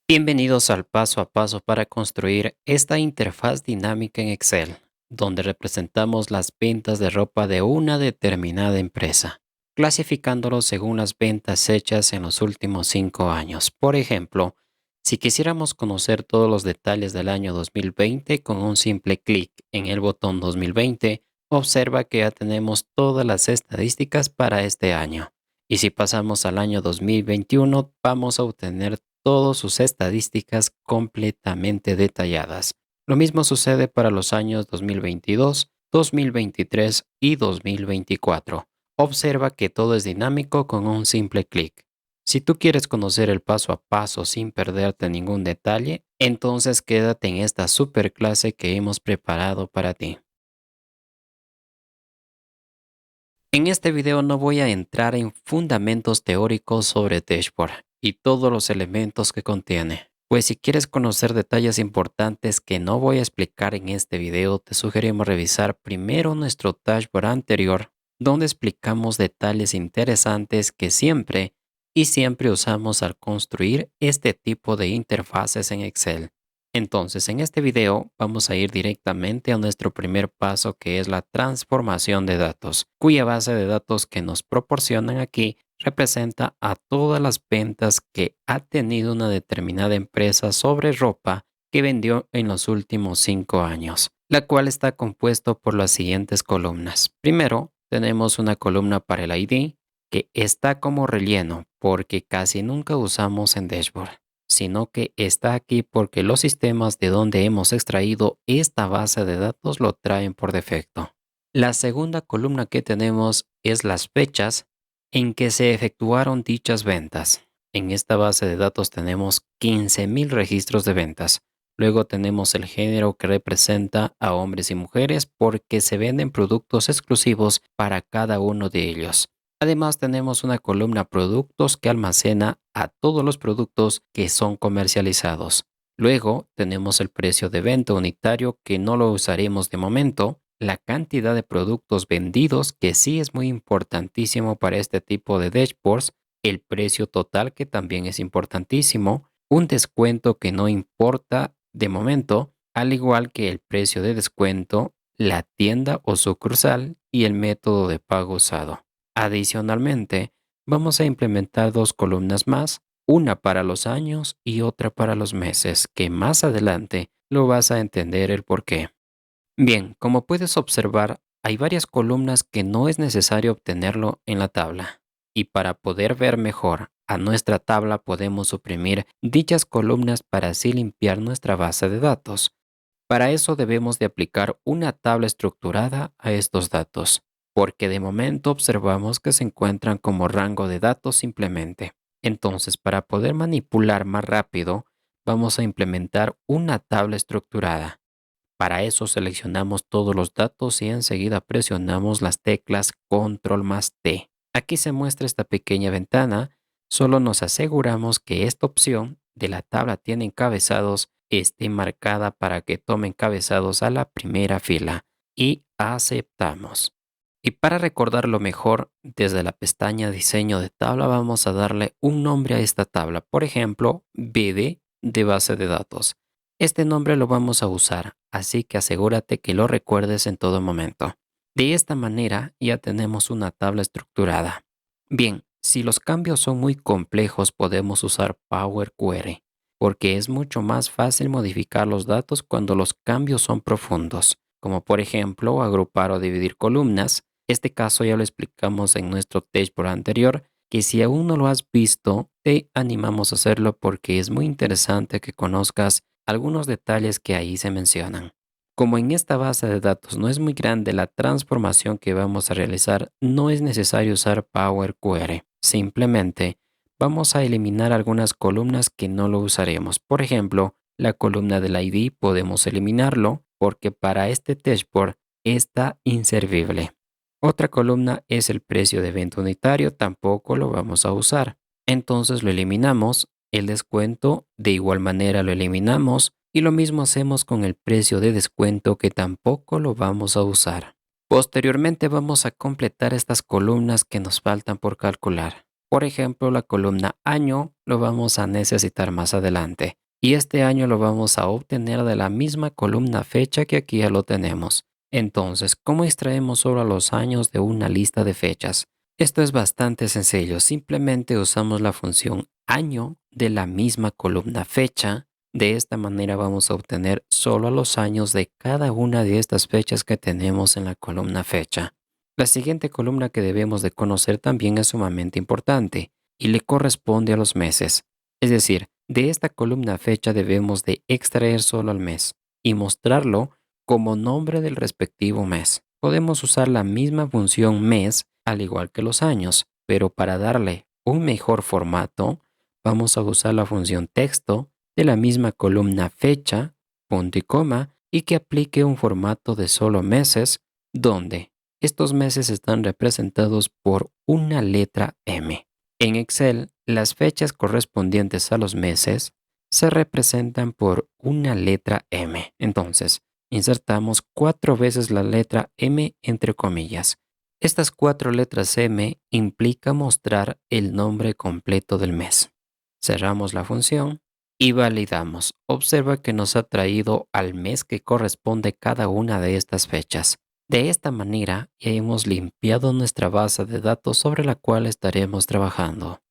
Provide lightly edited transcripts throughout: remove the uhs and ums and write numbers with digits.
Bienvenidos al paso a paso para construir esta interfaz dinámica en Excel, donde representamos las ventas de ropa de una determinada empresa, clasificándolo según las ventas hechas en los últimos 5 años. Por ejemplo, si quisiéramos conocer todos los detalles del año 2020 con un simple clic en el botón 2020, observa que ya tenemos todas las estadísticas para este año. Y si pasamos al año 2021, vamos a obtener todas sus estadísticas completamente detalladas. Lo mismo sucede para los años 2022, 2023 y 2024. Observa que todo es dinámico con un simple clic. Si tú quieres conocer el paso a paso sin perderte ningún detalle, entonces quédate en esta super clase que hemos preparado para ti. En este video no voy a entrar en fundamentos teóricos sobre Dashboard y todos los elementos que contiene. Pues si quieres conocer detalles importantes que no voy a explicar en este video, te sugerimos revisar primero nuestro dashboard anterior, donde explicamos detalles interesantes que siempre usamos al construir este tipo de interfaces en Excel. Entonces, en este video vamos a ir directamente a nuestro primer paso, que es la transformación de datos, cuya base de datos que nos proporcionan aquí representa a todas las ventas que ha tenido una determinada empresa sobre ropa que vendió en los últimos 5 años, la cual está compuesto por las siguientes columnas. Primero, tenemos una columna para el ID, que está como relleno porque casi nunca usamos en Dashboard, sino que está aquí porque los sistemas de donde hemos extraído esta base de datos lo traen por defecto. La segunda columna que tenemos es las fechas en que se efectuaron dichas ventas. En esta base de datos tenemos 15,000 registros de ventas. Luego tenemos el género, que representa a hombres y mujeres porque se venden productos exclusivos para cada uno de ellos. Además, tenemos una columna productos que almacena a todos los productos que son comercializados. Luego tenemos el precio de venta unitario, que no lo usaremos de momento, la cantidad de productos vendidos, que sí es muy importantísimo para este tipo de dashboards, el precio total, que también es importantísimo, un descuento que no importa de momento, al igual que el precio de descuento, la tienda o sucursal y el método de pago usado. Adicionalmente, vamos a implementar dos columnas más, una para los años y otra para los meses, que más adelante lo vas a entender el por qué. Bien, como puedes observar, hay varias columnas que no es necesario obtenerlo en la tabla. Y para poder ver mejor a nuestra tabla, podemos suprimir dichas columnas para así limpiar nuestra base de datos. Para eso debemos de aplicar una tabla estructurada a estos datos, porque de momento observamos que se encuentran como rango de datos simplemente. Entonces, para poder manipular más rápido, vamos a implementar una tabla estructurada. Para eso seleccionamos todos los datos y enseguida presionamos las teclas Control más T. Aquí se muestra esta pequeña ventana. Solo nos aseguramos que esta opción de la tabla tiene encabezados esté marcada para que tome encabezados a la primera fila y aceptamos. Y para recordarlo mejor, desde la pestaña Diseño de tabla vamos a darle un nombre a esta tabla. Por ejemplo, BD de base de datos. Este nombre lo vamos a usar, así que asegúrate que lo recuerdes en todo momento. De esta manera ya tenemos una tabla estructurada. Bien, si los cambios son muy complejos, podemos usar Power Query, porque es mucho más fácil modificar los datos cuando los cambios son profundos, como por ejemplo agrupar o dividir columnas. Este caso ya lo explicamos en nuestro dashboard anterior, que si aún no lo has visto, te animamos a hacerlo porque es muy interesante que conozcas algunos detalles que ahí se mencionan. Como en esta base de datos no es muy grande la transformación que vamos a realizar, no es necesario usar Power Query. Simplemente vamos a eliminar algunas columnas que no lo usaremos. Por ejemplo, la columna del ID podemos eliminarlo porque para este dashboard está inservible. Otra columna es el precio de venta unitario, tampoco lo vamos a usar. Entonces lo eliminamos. El descuento de igual manera lo eliminamos y lo mismo hacemos con el precio de descuento, que tampoco lo vamos a usar. Posteriormente vamos a completar estas columnas que nos faltan por calcular. Por ejemplo, la columna año lo vamos a necesitar más adelante. Y este año lo vamos a obtener de la misma columna fecha que aquí ya lo tenemos. Entonces, ¿cómo extraemos solo los años de una lista de fechas? Esto es bastante sencillo. Simplemente usamos la función año de la misma columna fecha. De esta manera vamos a obtener solo los años de cada una de estas fechas que tenemos en la columna fecha. La siguiente columna que debemos de conocer también es sumamente importante y le corresponde a los meses. Es decir, de esta columna fecha debemos de extraer solo el mes y mostrarlo como nombre del respectivo mes. Podemos usar la misma función mes al igual que los años, pero para darle un mejor formato, vamos a usar la función texto de la misma columna fecha, punto y coma, y que aplique un formato de solo meses, donde estos meses están representados por una letra M. En Excel, las fechas correspondientes a los meses se representan por una letra M. Entonces, insertamos 4 veces la letra M entre comillas. Estas 4 letras M implica mostrar el nombre completo del mes. Cerramos la función y validamos. Observa que nos ha traído al mes que corresponde cada una de estas fechas. De esta manera ya hemos limpiado nuestra base de datos sobre la cual estaremos trabajando.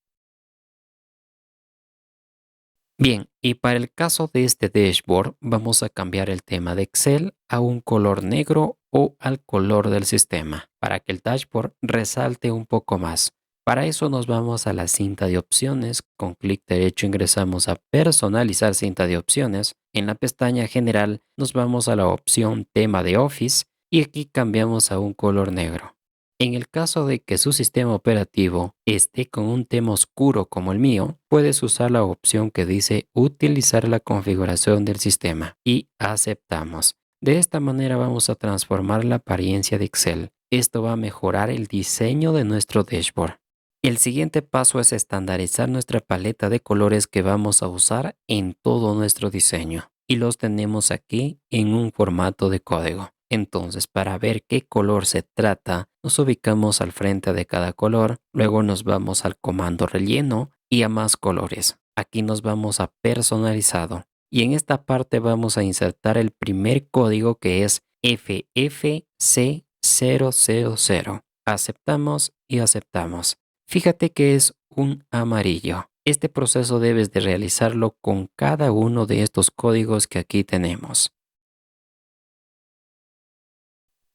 Bien, y para el caso de este dashboard vamos a cambiar el tema de Excel a un color negro o al color del sistema para que el dashboard resalte un poco más. Para eso nos vamos a la cinta de opciones, con clic derecho ingresamos a personalizar cinta de opciones. En la pestaña general nos vamos a la opción tema de Office y aquí cambiamos a un color negro. En el caso de que su sistema operativo esté con un tema oscuro como el mío, puedes usar la opción que dice utilizar la configuración del sistema y aceptamos. De esta manera vamos a transformar la apariencia de Excel. Esto va a mejorar el diseño de nuestro dashboard. El siguiente paso es estandarizar nuestra paleta de colores que vamos a usar en todo nuestro diseño. Y los tenemos aquí en un formato de código. Entonces, para ver qué color se trata, nos ubicamos al frente de cada color, luego nos vamos al comando relleno y a más colores. Aquí nos vamos a personalizado y en esta parte vamos a insertar el primer código que es FFC000. Aceptamos y aceptamos. Fíjate que es un amarillo. Este proceso debes de realizarlo con cada uno de estos códigos que aquí tenemos.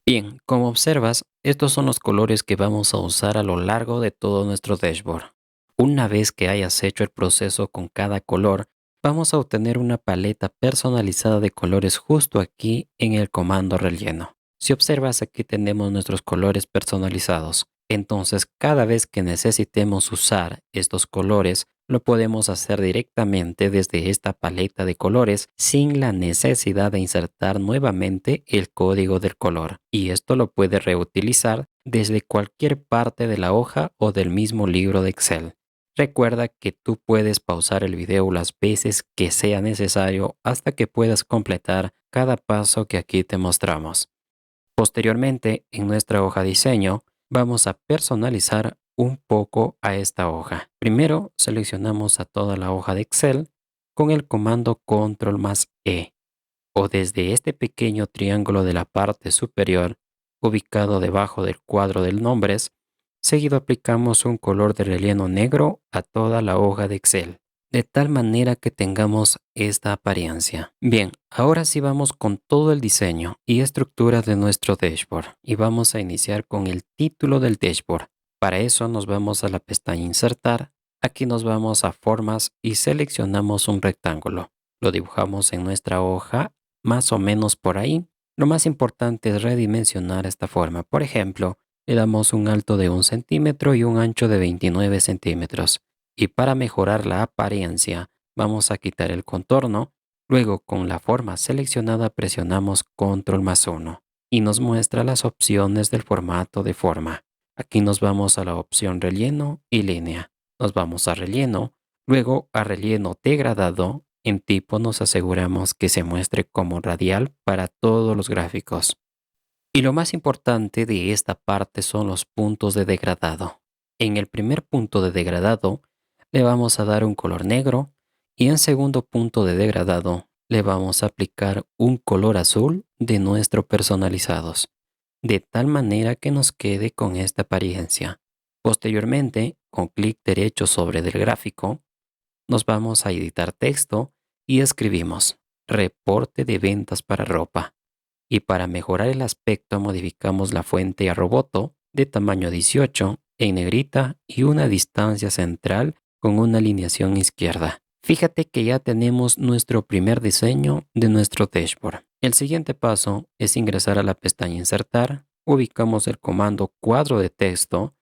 Bien, como observas, estos son los colores que vamos a usar a lo largo de todo nuestro dashboard. Una vez que hayas hecho el proceso con cada color, vamos a obtener una paleta personalizada de colores justo aquí en el comando relleno. Si observas, aquí tenemos nuestros colores personalizados. Entonces, cada vez que necesitemos usar estos colores, lo podemos hacer directamente desde esta paleta de colores sin la necesidad de insertar nuevamente el código del color. Y esto lo puedes reutilizar desde cualquier parte de la hoja o del mismo libro de Excel. Recuerda que tú puedes pausar el video las veces que sea necesario hasta que puedas completar cada paso que aquí te mostramos. Posteriormente, en nuestra hoja diseño, vamos a personalizar un poco a esta hoja. Primero, seleccionamos a toda la hoja de Excel con el comando Control más E, o desde este pequeño triángulo de la parte superior, ubicado debajo del cuadro de nombres. Seguido aplicamos un color de relleno negro a toda la hoja de Excel, de tal manera que tengamos esta apariencia. Bien, ahora sí vamos con todo el diseño y estructura de nuestro dashboard y vamos a iniciar con el título del dashboard. Para eso nos vamos a la pestaña Insertar. Aquí nos vamos a Formas y seleccionamos un rectángulo. Lo dibujamos en nuestra hoja, más o menos por ahí. Lo más importante es redimensionar esta forma. Por ejemplo, le damos un alto de 1 centímetro y un ancho de 29 centímetros. Y para mejorar la apariencia, vamos a quitar el contorno. Luego, con la forma seleccionada, presionamos Control más 1 y nos muestra las opciones del formato de forma. Aquí nos vamos a la opción relleno y línea. Nos vamos a relleno, luego a relleno degradado. En tipo nos aseguramos que se muestre como radial para todos los gráficos. Y lo más importante de esta parte son los puntos de degradado. En el primer punto de degradado le vamos a dar un color negro y en segundo punto de degradado le vamos a aplicar un color azul de nuestro personalizados, de tal manera que nos quede con esta apariencia. Posteriormente, con clic derecho sobre del gráfico, nos vamos a editar texto y escribimos reporte de ventas para ropa. Y para mejorar el aspecto modificamos la fuente a roboto de tamaño 18 en negrita y una distancia central con una alineación izquierda. Fíjate que ya tenemos nuestro primer diseño de nuestro dashboard. El siguiente paso es ingresar a la pestaña Insertar, ubicamos el comando cuadro de texto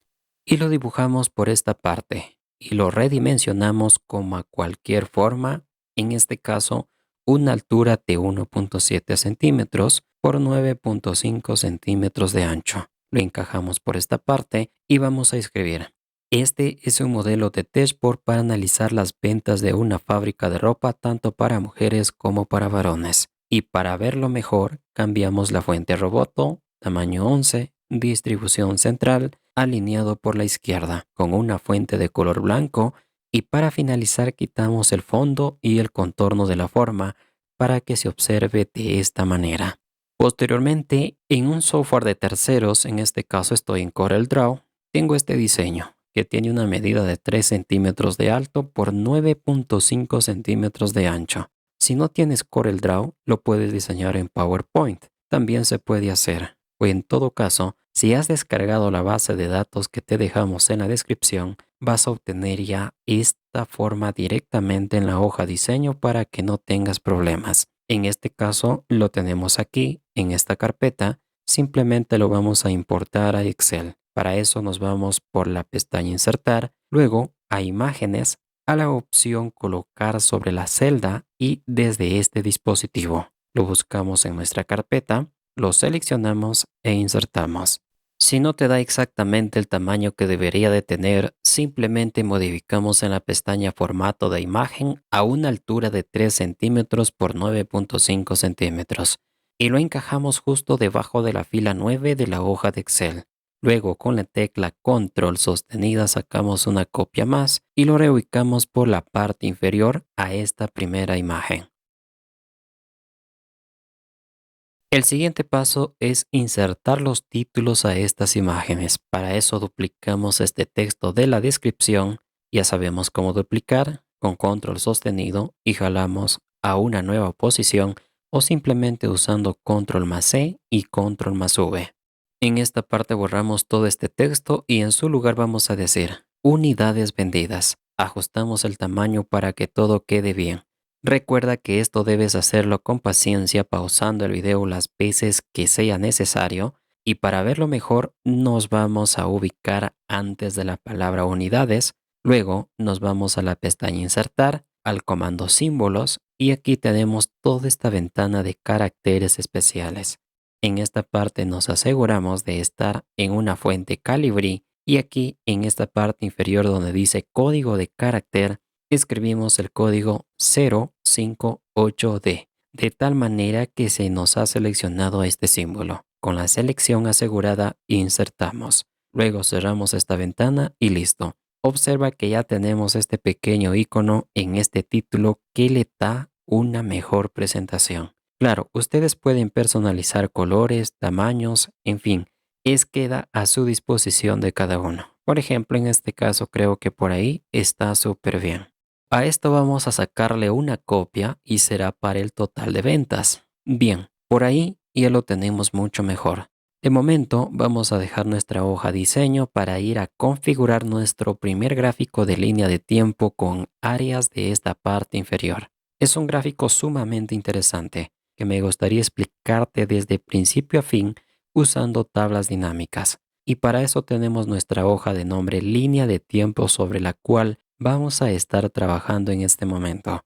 y lo dibujamos por esta parte y lo redimensionamos como a cualquier forma, en este caso una altura de 1.7 centímetros por 9.5 centímetros de ancho. Lo encajamos por esta parte y vamos a escribir. Este es un modelo de dashboard para analizar las ventas de una fábrica de ropa tanto para mujeres como para varones. Y para verlo mejor, cambiamos la fuente roboto, tamaño 11, distribución central, alineado por la izquierda, con una fuente de color blanco y para finalizar quitamos el fondo y el contorno de la forma para que se observe de esta manera. Posteriormente, en un software de terceros, en este caso estoy en CorelDRAW, tengo este diseño que tiene una medida de 3 centímetros de alto por 9.5 centímetros de ancho. Si no tienes CorelDRAW, lo puedes diseñar en PowerPoint. También se puede hacer. O en todo caso, si has descargado la base de datos que te dejamos en la descripción, vas a obtener ya esta forma directamente en la hoja diseño para que no tengas problemas. En este caso lo tenemos aquí en esta carpeta, simplemente lo vamos a importar a Excel. Para eso nos vamos por la pestaña Insertar, luego a Imágenes, a la opción Colocar sobre la celda y desde este dispositivo. Lo buscamos en nuestra carpeta, lo seleccionamos e insertamos. Si no te da exactamente el tamaño que debería de tener, simplemente modificamos en la pestaña Formato de imagen a una altura de 3 centímetros por 9.5 centímetros y lo encajamos justo debajo de la fila 9 de la hoja de Excel. Luego con la tecla Control sostenida sacamos una copia más y lo reubicamos por la parte inferior a esta primera imagen. El siguiente paso es insertar los títulos a estas imágenes. Para eso duplicamos este texto de la descripción. Ya sabemos cómo duplicar con control sostenido y jalamos a una nueva posición o simplemente usando control más C y control más V. En esta parte borramos todo este texto y en su lugar vamos a decir unidades vendidas. Ajustamos el tamaño para que todo quede bien. Recuerda que esto debes hacerlo con paciencia, pausando el video las veces que sea necesario y para verlo mejor nos vamos a ubicar antes de la palabra unidades, luego nos vamos a la pestaña Insertar, al comando símbolos y aquí tenemos toda esta ventana de caracteres especiales. En esta parte nos aseguramos de estar en una fuente Calibri y aquí en esta parte inferior donde dice código de carácter escribimos el código 058D, de tal manera que se nos ha seleccionado este símbolo. Con la selección asegurada, insertamos. Luego cerramos esta ventana y listo. Observa que ya tenemos este pequeño icono en este título que le da una mejor presentación. Claro, ustedes pueden personalizar colores, tamaños, en fin, queda a su disposición de cada uno. Por ejemplo, en este caso creo que por ahí está súper bien. A esto vamos a sacarle una copia y será para el total de ventas. Bien, por ahí ya lo tenemos mucho mejor. De momento vamos a dejar nuestra hoja diseño para ir a configurar nuestro primer gráfico de línea de tiempo con áreas de esta parte inferior. Es un gráfico sumamente interesante que me gustaría explicarte desde principio a fin usando tablas dinámicas. Y para eso tenemos nuestra hoja de nombre línea de tiempo sobre la cual vamos a estar trabajando en este momento.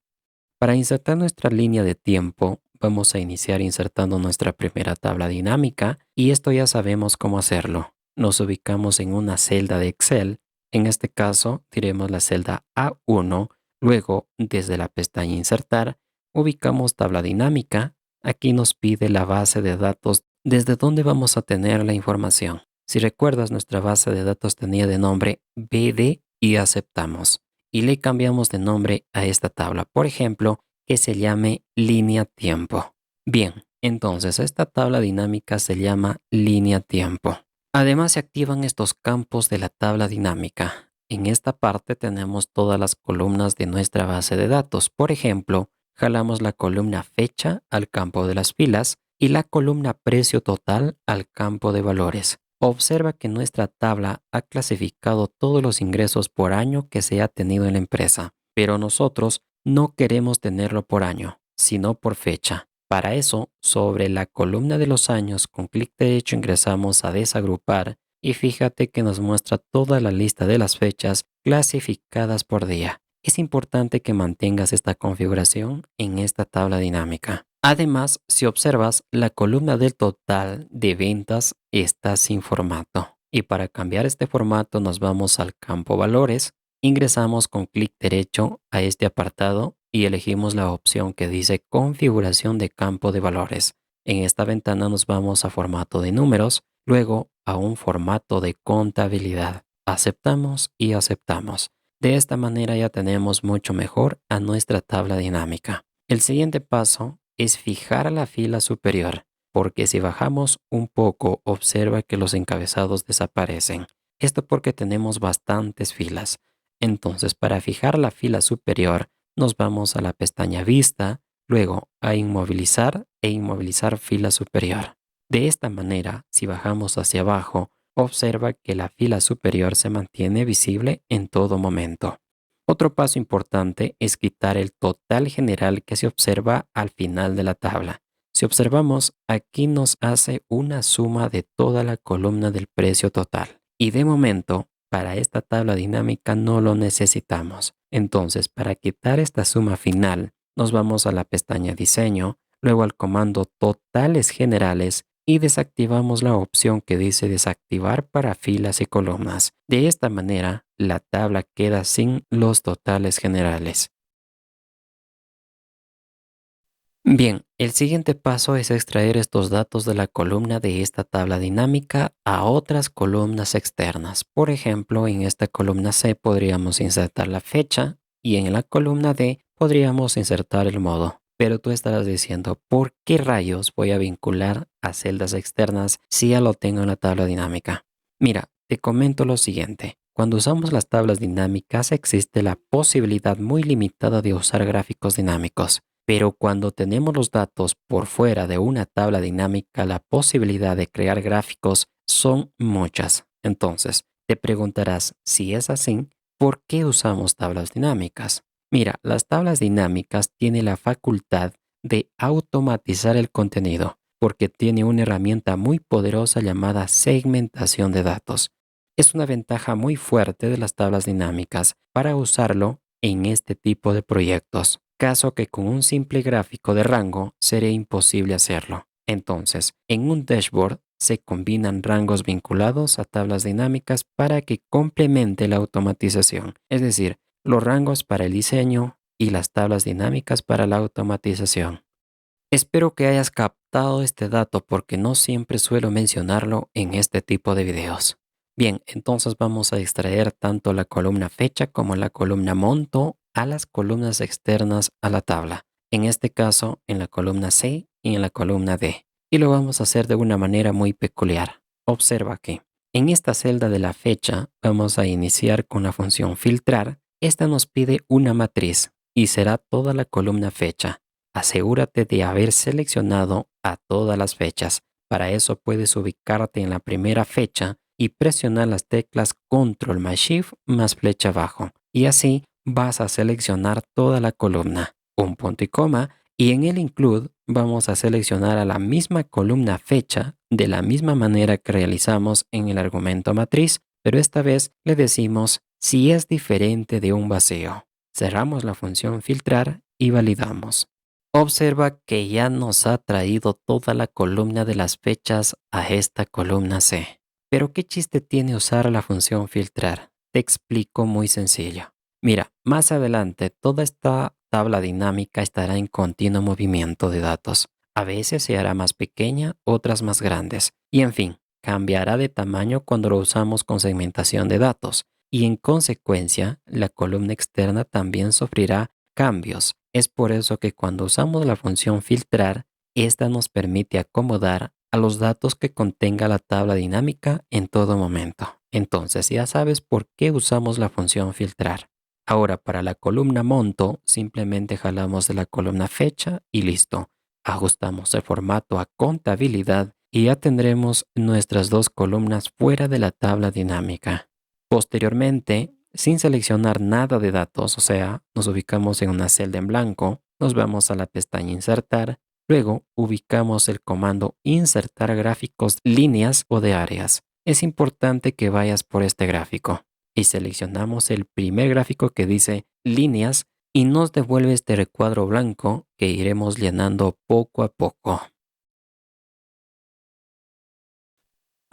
Para insertar nuestra línea de tiempo, vamos a iniciar insertando nuestra primera tabla dinámica y esto ya sabemos cómo hacerlo. Nos ubicamos en una celda de Excel, en este caso diremos la celda A1, luego desde la pestaña Insertar, ubicamos tabla dinámica, aquí nos pide la base de datos desde donde vamos a tener la información. Si recuerdas, nuestra base de datos tenía de nombre BD y aceptamos. Y le cambiamos de nombre a esta tabla, por ejemplo, que se llame línea tiempo. Bien, entonces esta tabla dinámica se llama línea tiempo. Además se activan estos campos de la tabla dinámica. En esta parte tenemos todas las columnas de nuestra base de datos. Por ejemplo, jalamos la columna fecha al campo de las filas y la columna precio total al campo de valores. Observa que nuestra tabla ha clasificado todos los ingresos por año que se ha tenido en la empresa, pero nosotros no queremos tenerlo por año, sino por fecha. Para eso, sobre la columna de los años, con clic derecho ingresamos a desagrupar y fíjate que nos muestra toda la lista de las fechas clasificadas por día. Es importante que mantengas esta configuración en esta tabla dinámica. Además, si observas, la columna del total de ventas está sin formato. Y para cambiar este formato nos vamos al campo valores, ingresamos con clic derecho a este apartado y elegimos la opción que dice configuración de campo de valores. En esta ventana nos vamos a formato de números, luego a un formato de contabilidad. Aceptamos y aceptamos. De esta manera ya tenemos mucho mejor a nuestra tabla dinámica. El siguiente paso es fijar a la fila superior, porque si bajamos un poco observa que los encabezados desaparecen. Esto porque tenemos bastantes filas. Entonces, para fijar la fila superior, nos vamos a la pestaña Vista, luego a Inmovilizar e inmovilizar fila superior. De esta manera, si bajamos hacia abajo, observa que la fila superior se mantiene visible en todo momento. Otro paso importante es quitar el total general que se observa al final de la tabla. Si observamos, aquí nos hace una suma de toda la columna del precio total. Y de momento, para esta tabla dinámica no lo necesitamos. Entonces, para quitar esta suma final, nos vamos a la pestaña Diseño, luego al comando Totales Generales y desactivamos la opción que dice desactivar para filas y columnas. De esta manera, la tabla queda sin los totales generales. Bien, el siguiente paso es extraer estos datos de la columna de esta tabla dinámica a otras columnas externas. Por ejemplo, en esta columna C podríamos insertar la fecha y en la columna D podríamos insertar el modo. Pero tú estarás diciendo, ¿por qué rayos voy a vincular a celdas externas si ya lo tengo en la tabla dinámica? Mira, te comento lo siguiente. Cuando usamos las tablas dinámicas existe la posibilidad muy limitada de usar gráficos dinámicos. Pero cuando tenemos los datos por fuera de una tabla dinámica, la posibilidad de crear gráficos son muchas. Entonces, te preguntarás, si es así, ¿por qué usamos tablas dinámicas? Mira, las tablas dinámicas tienen la facultad de automatizar el contenido porque tiene una herramienta muy poderosa llamada segmentación de datos. Es una ventaja muy fuerte de las tablas dinámicas para usarlo en este tipo de proyectos, caso que con un simple gráfico de rango sería imposible hacerlo. Entonces, en un dashboard se combinan rangos vinculados a tablas dinámicas para que complemente la automatización, es decir, los rangos para el diseño y las tablas dinámicas para la automatización. Espero que hayas captado este dato porque no siempre suelo mencionarlo en este tipo de videos. Bien, entonces vamos a extraer tanto la columna fecha como la columna monto a las columnas externas a la tabla. En este caso, en la columna C y en la columna D. Y lo vamos a hacer de una manera muy peculiar. Observa que en esta celda de la fecha vamos a iniciar con la función filtrar. Esta nos pide una matriz y será toda la columna fecha. Asegúrate de haber seleccionado a todas las fechas. Para eso puedes ubicarte en la primera fecha y presionar las teclas Control más Shift más flecha abajo. Y así vas a seleccionar toda la columna. Un punto y coma. Y en el Include vamos a seleccionar a la misma columna fecha de la misma manera que realizamos en el argumento matriz, pero esta vez le decimos si es diferente de un vacío. Cerramos la función filtrar y validamos. Observa que ya nos ha traído toda la columna de las fechas a esta columna C. Pero ¿qué chiste tiene usar la función filtrar? Te explico muy sencillo. Mira, más adelante toda esta tabla dinámica estará en continuo movimiento de datos. A veces se hará más pequeña, otras más grandes. Y en fin, cambiará de tamaño cuando lo usamos con segmentación de datos y en consecuencia la columna externa también sufrirá cambios. Es por eso que cuando usamos la función filtrar, esta nos permite acomodar a los datos que contenga la tabla dinámica en todo momento. Entonces ya sabes por qué usamos la función filtrar. Ahora para la columna monto, simplemente jalamos de la columna fecha y listo. Ajustamos el formato a contabilidad y ya tendremos nuestras dos columnas fuera de la tabla dinámica. Posteriormente, sin seleccionar nada de datos, o sea, nos ubicamos en una celda en blanco, nos vamos a la pestaña Insertar, luego ubicamos el comando Insertar gráficos, líneas o de áreas. Es importante que vayas por este gráfico y seleccionamos el primer gráfico que dice líneas y nos devuelve este recuadro blanco que iremos llenando poco a poco.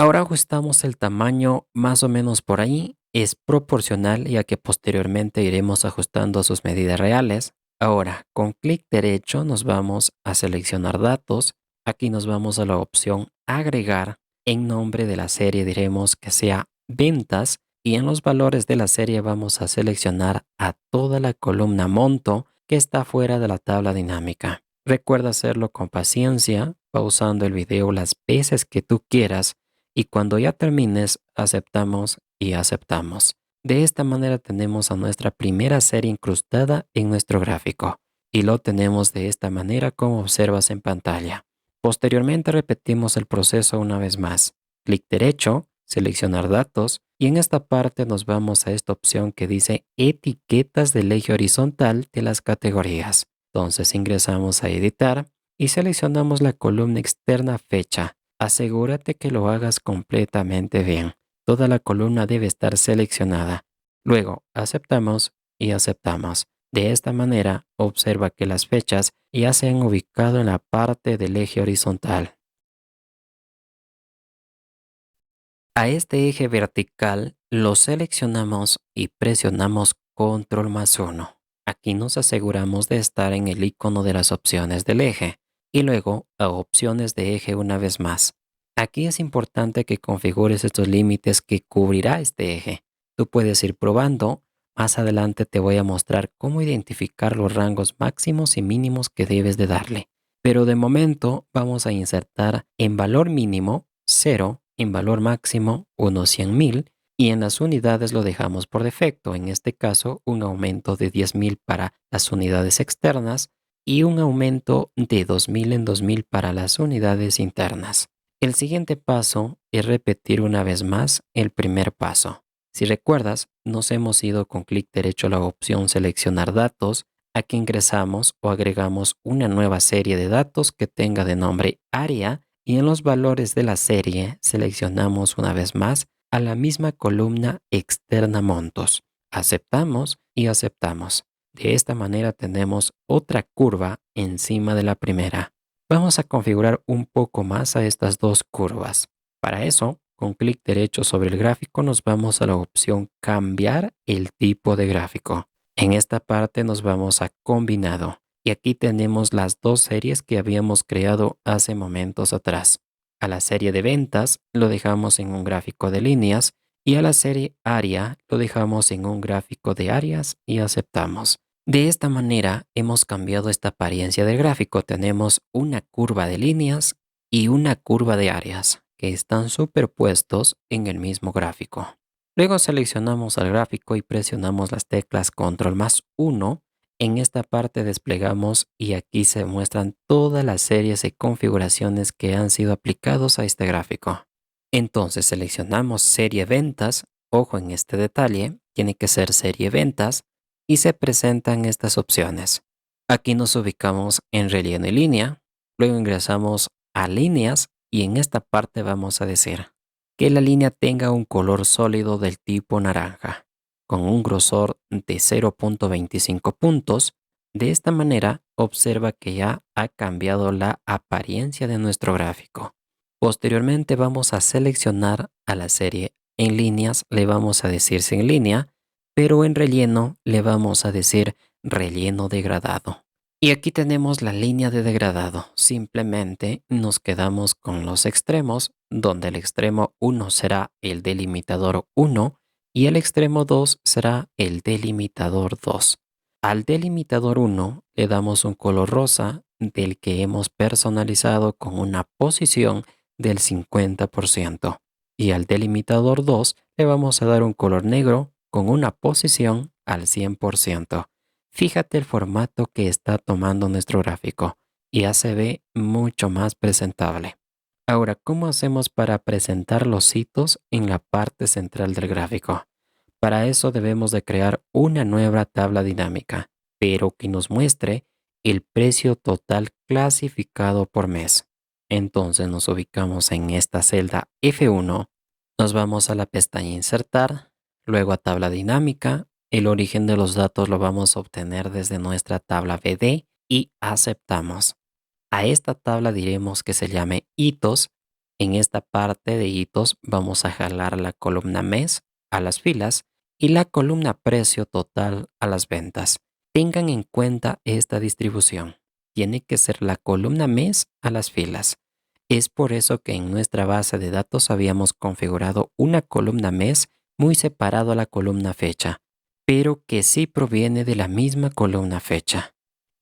Ahora ajustamos el tamaño más o menos por ahí. Es proporcional ya que posteriormente iremos ajustando sus medidas reales. Ahora, con clic derecho nos vamos a seleccionar datos. Aquí nos vamos a la opción agregar. En nombre de la serie diremos que sea ventas y en los valores de la serie vamos a seleccionar a toda la columna monto que está fuera de la tabla dinámica. Recuerda hacerlo con paciencia, pausando el video las veces que tú quieras y cuando ya termines, aceptamos y aceptamos. De esta manera tenemos a nuestra primera serie incrustada en nuestro gráfico y lo tenemos de esta manera como observas en pantalla. Posteriormente repetimos el proceso una vez más. Clic derecho, seleccionar datos y en esta parte nos vamos a esta opción que dice etiquetas del eje horizontal de las categorías. Entonces ingresamos a editar y seleccionamos la columna externa fecha. Asegúrate que lo hagas completamente bien. Toda la columna debe estar seleccionada. Luego, aceptamos y aceptamos. De esta manera, observa que las fechas ya se han ubicado en la parte del eje horizontal. A este eje vertical lo seleccionamos y presionamos Control+1. Aquí nos aseguramos de estar en el icono de las opciones del eje y luego a opciones de eje una vez más. Aquí es importante que configures estos límites que cubrirá este eje. Tú puedes ir probando. Más adelante te voy a mostrar cómo identificar los rangos máximos y mínimos que debes de darle. Pero de momento vamos a insertar en valor mínimo 0, en valor máximo unos 100,000 y en las unidades lo dejamos por defecto. En este caso, un aumento de 10,000 para las unidades externas y un aumento de 2,000 en 2,000 para las unidades internas. El siguiente paso es repetir una vez más el primer paso. Si recuerdas, nos hemos ido con clic derecho a la opción Seleccionar datos. Aquí ingresamos o agregamos una nueva serie de datos que tenga de nombre área y en los valores de la serie seleccionamos una vez más a la misma columna externa montos. Aceptamos y aceptamos. De esta manera tenemos otra curva encima de la primera. Vamos a configurar un poco más a estas dos curvas. Para eso, con clic derecho sobre el gráfico nos vamos a la opción Cambiar el tipo de gráfico. En esta parte nos vamos a Combinado y aquí tenemos las dos series que habíamos creado hace momentos atrás. A la serie de ventas lo dejamos en un gráfico de líneas y a la serie área lo dejamos en un gráfico de áreas y aceptamos. De esta manera hemos cambiado esta apariencia del gráfico. Tenemos una curva de líneas y una curva de áreas que están superpuestos en el mismo gráfico. Luego seleccionamos al gráfico y presionamos las teclas Control+1. En esta parte desplegamos y aquí se muestran todas las series y configuraciones que han sido aplicados a este gráfico. Entonces seleccionamos serie ventas. Ojo en este detalle, tiene que ser serie ventas y se presentan estas opciones. Aquí nos ubicamos en relleno y línea, luego ingresamos a líneas y en esta parte vamos a decir que la línea tenga un color sólido del tipo naranja, con un grosor de 0.25 puntos. De esta manera, observa que ya ha cambiado la apariencia de nuestro gráfico. Posteriormente vamos a seleccionar a la serie en líneas, le vamos a decir sin línea, pero en relleno le vamos a decir relleno degradado. Y aquí tenemos la línea de degradado. Simplemente nos quedamos con los extremos donde el extremo 1 será el delimitador 1 y el extremo 2 será el delimitador 2. Al delimitador 1 le damos un color rosa del que hemos personalizado con una posición del 50%. Y al delimitador 2 le vamos a dar un color negro con una posición al 100%. Fíjate el formato que está tomando nuestro gráfico. Ya se ve mucho más presentable. Ahora, ¿cómo hacemos para presentar los hitos en la parte central del gráfico? Para eso debemos de crear una nueva tabla dinámica, pero que nos muestre el precio total clasificado por mes. Entonces nos ubicamos en esta celda F1, nos vamos a la pestaña Insertar, luego a tabla dinámica, el origen de los datos lo vamos a obtener desde nuestra tabla BD y aceptamos. A esta tabla diremos que se llame hitos. En esta parte de hitos vamos a jalar la columna mes a las filas y la columna precio total a las ventas. Tengan en cuenta esta distribución. Tiene que ser la columna mes a las filas. Es por eso que en nuestra base de datos habíamos configurado una columna mes muy separado a la columna fecha, pero que sí proviene de la misma columna fecha.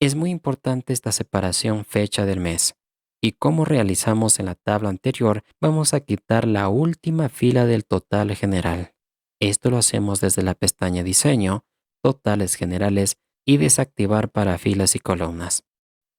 Es muy importante esta separación fecha del mes. Y como realizamos en la tabla anterior, vamos a quitar la última fila del total general. Esto lo hacemos desde la pestaña Diseño, Totales Generales y Desactivar para filas y columnas.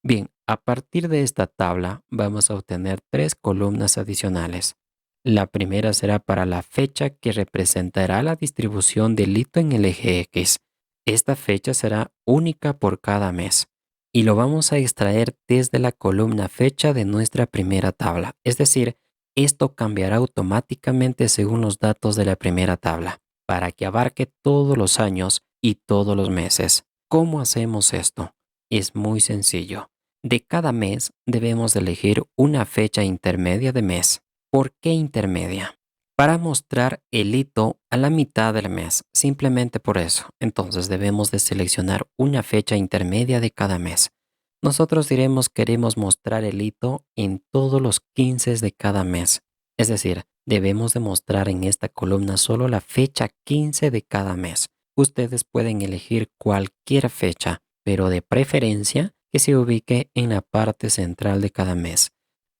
Bien, a partir de esta tabla vamos a obtener tres columnas adicionales. La primera será para la fecha que representará la distribución del hito en el eje X. Esta fecha será única por cada mes y lo vamos a extraer desde la columna fecha de nuestra primera tabla. Es decir, esto cambiará automáticamente según los datos de la primera tabla para que abarque todos los años y todos los meses. ¿Cómo hacemos esto? Es muy sencillo. De cada mes debemos elegir una fecha intermedia de mes. ¿Por qué intermedia? Para mostrar el hito a la mitad del mes, simplemente por eso. Entonces debemos de seleccionar una fecha intermedia de cada mes. Nosotros diremos queremos mostrar el hito en todos los 15 de cada mes. Es decir, debemos de mostrar en esta columna solo la fecha 15 de cada mes. Ustedes pueden elegir cualquier fecha, pero de preferencia que se ubique en la parte central de cada mes.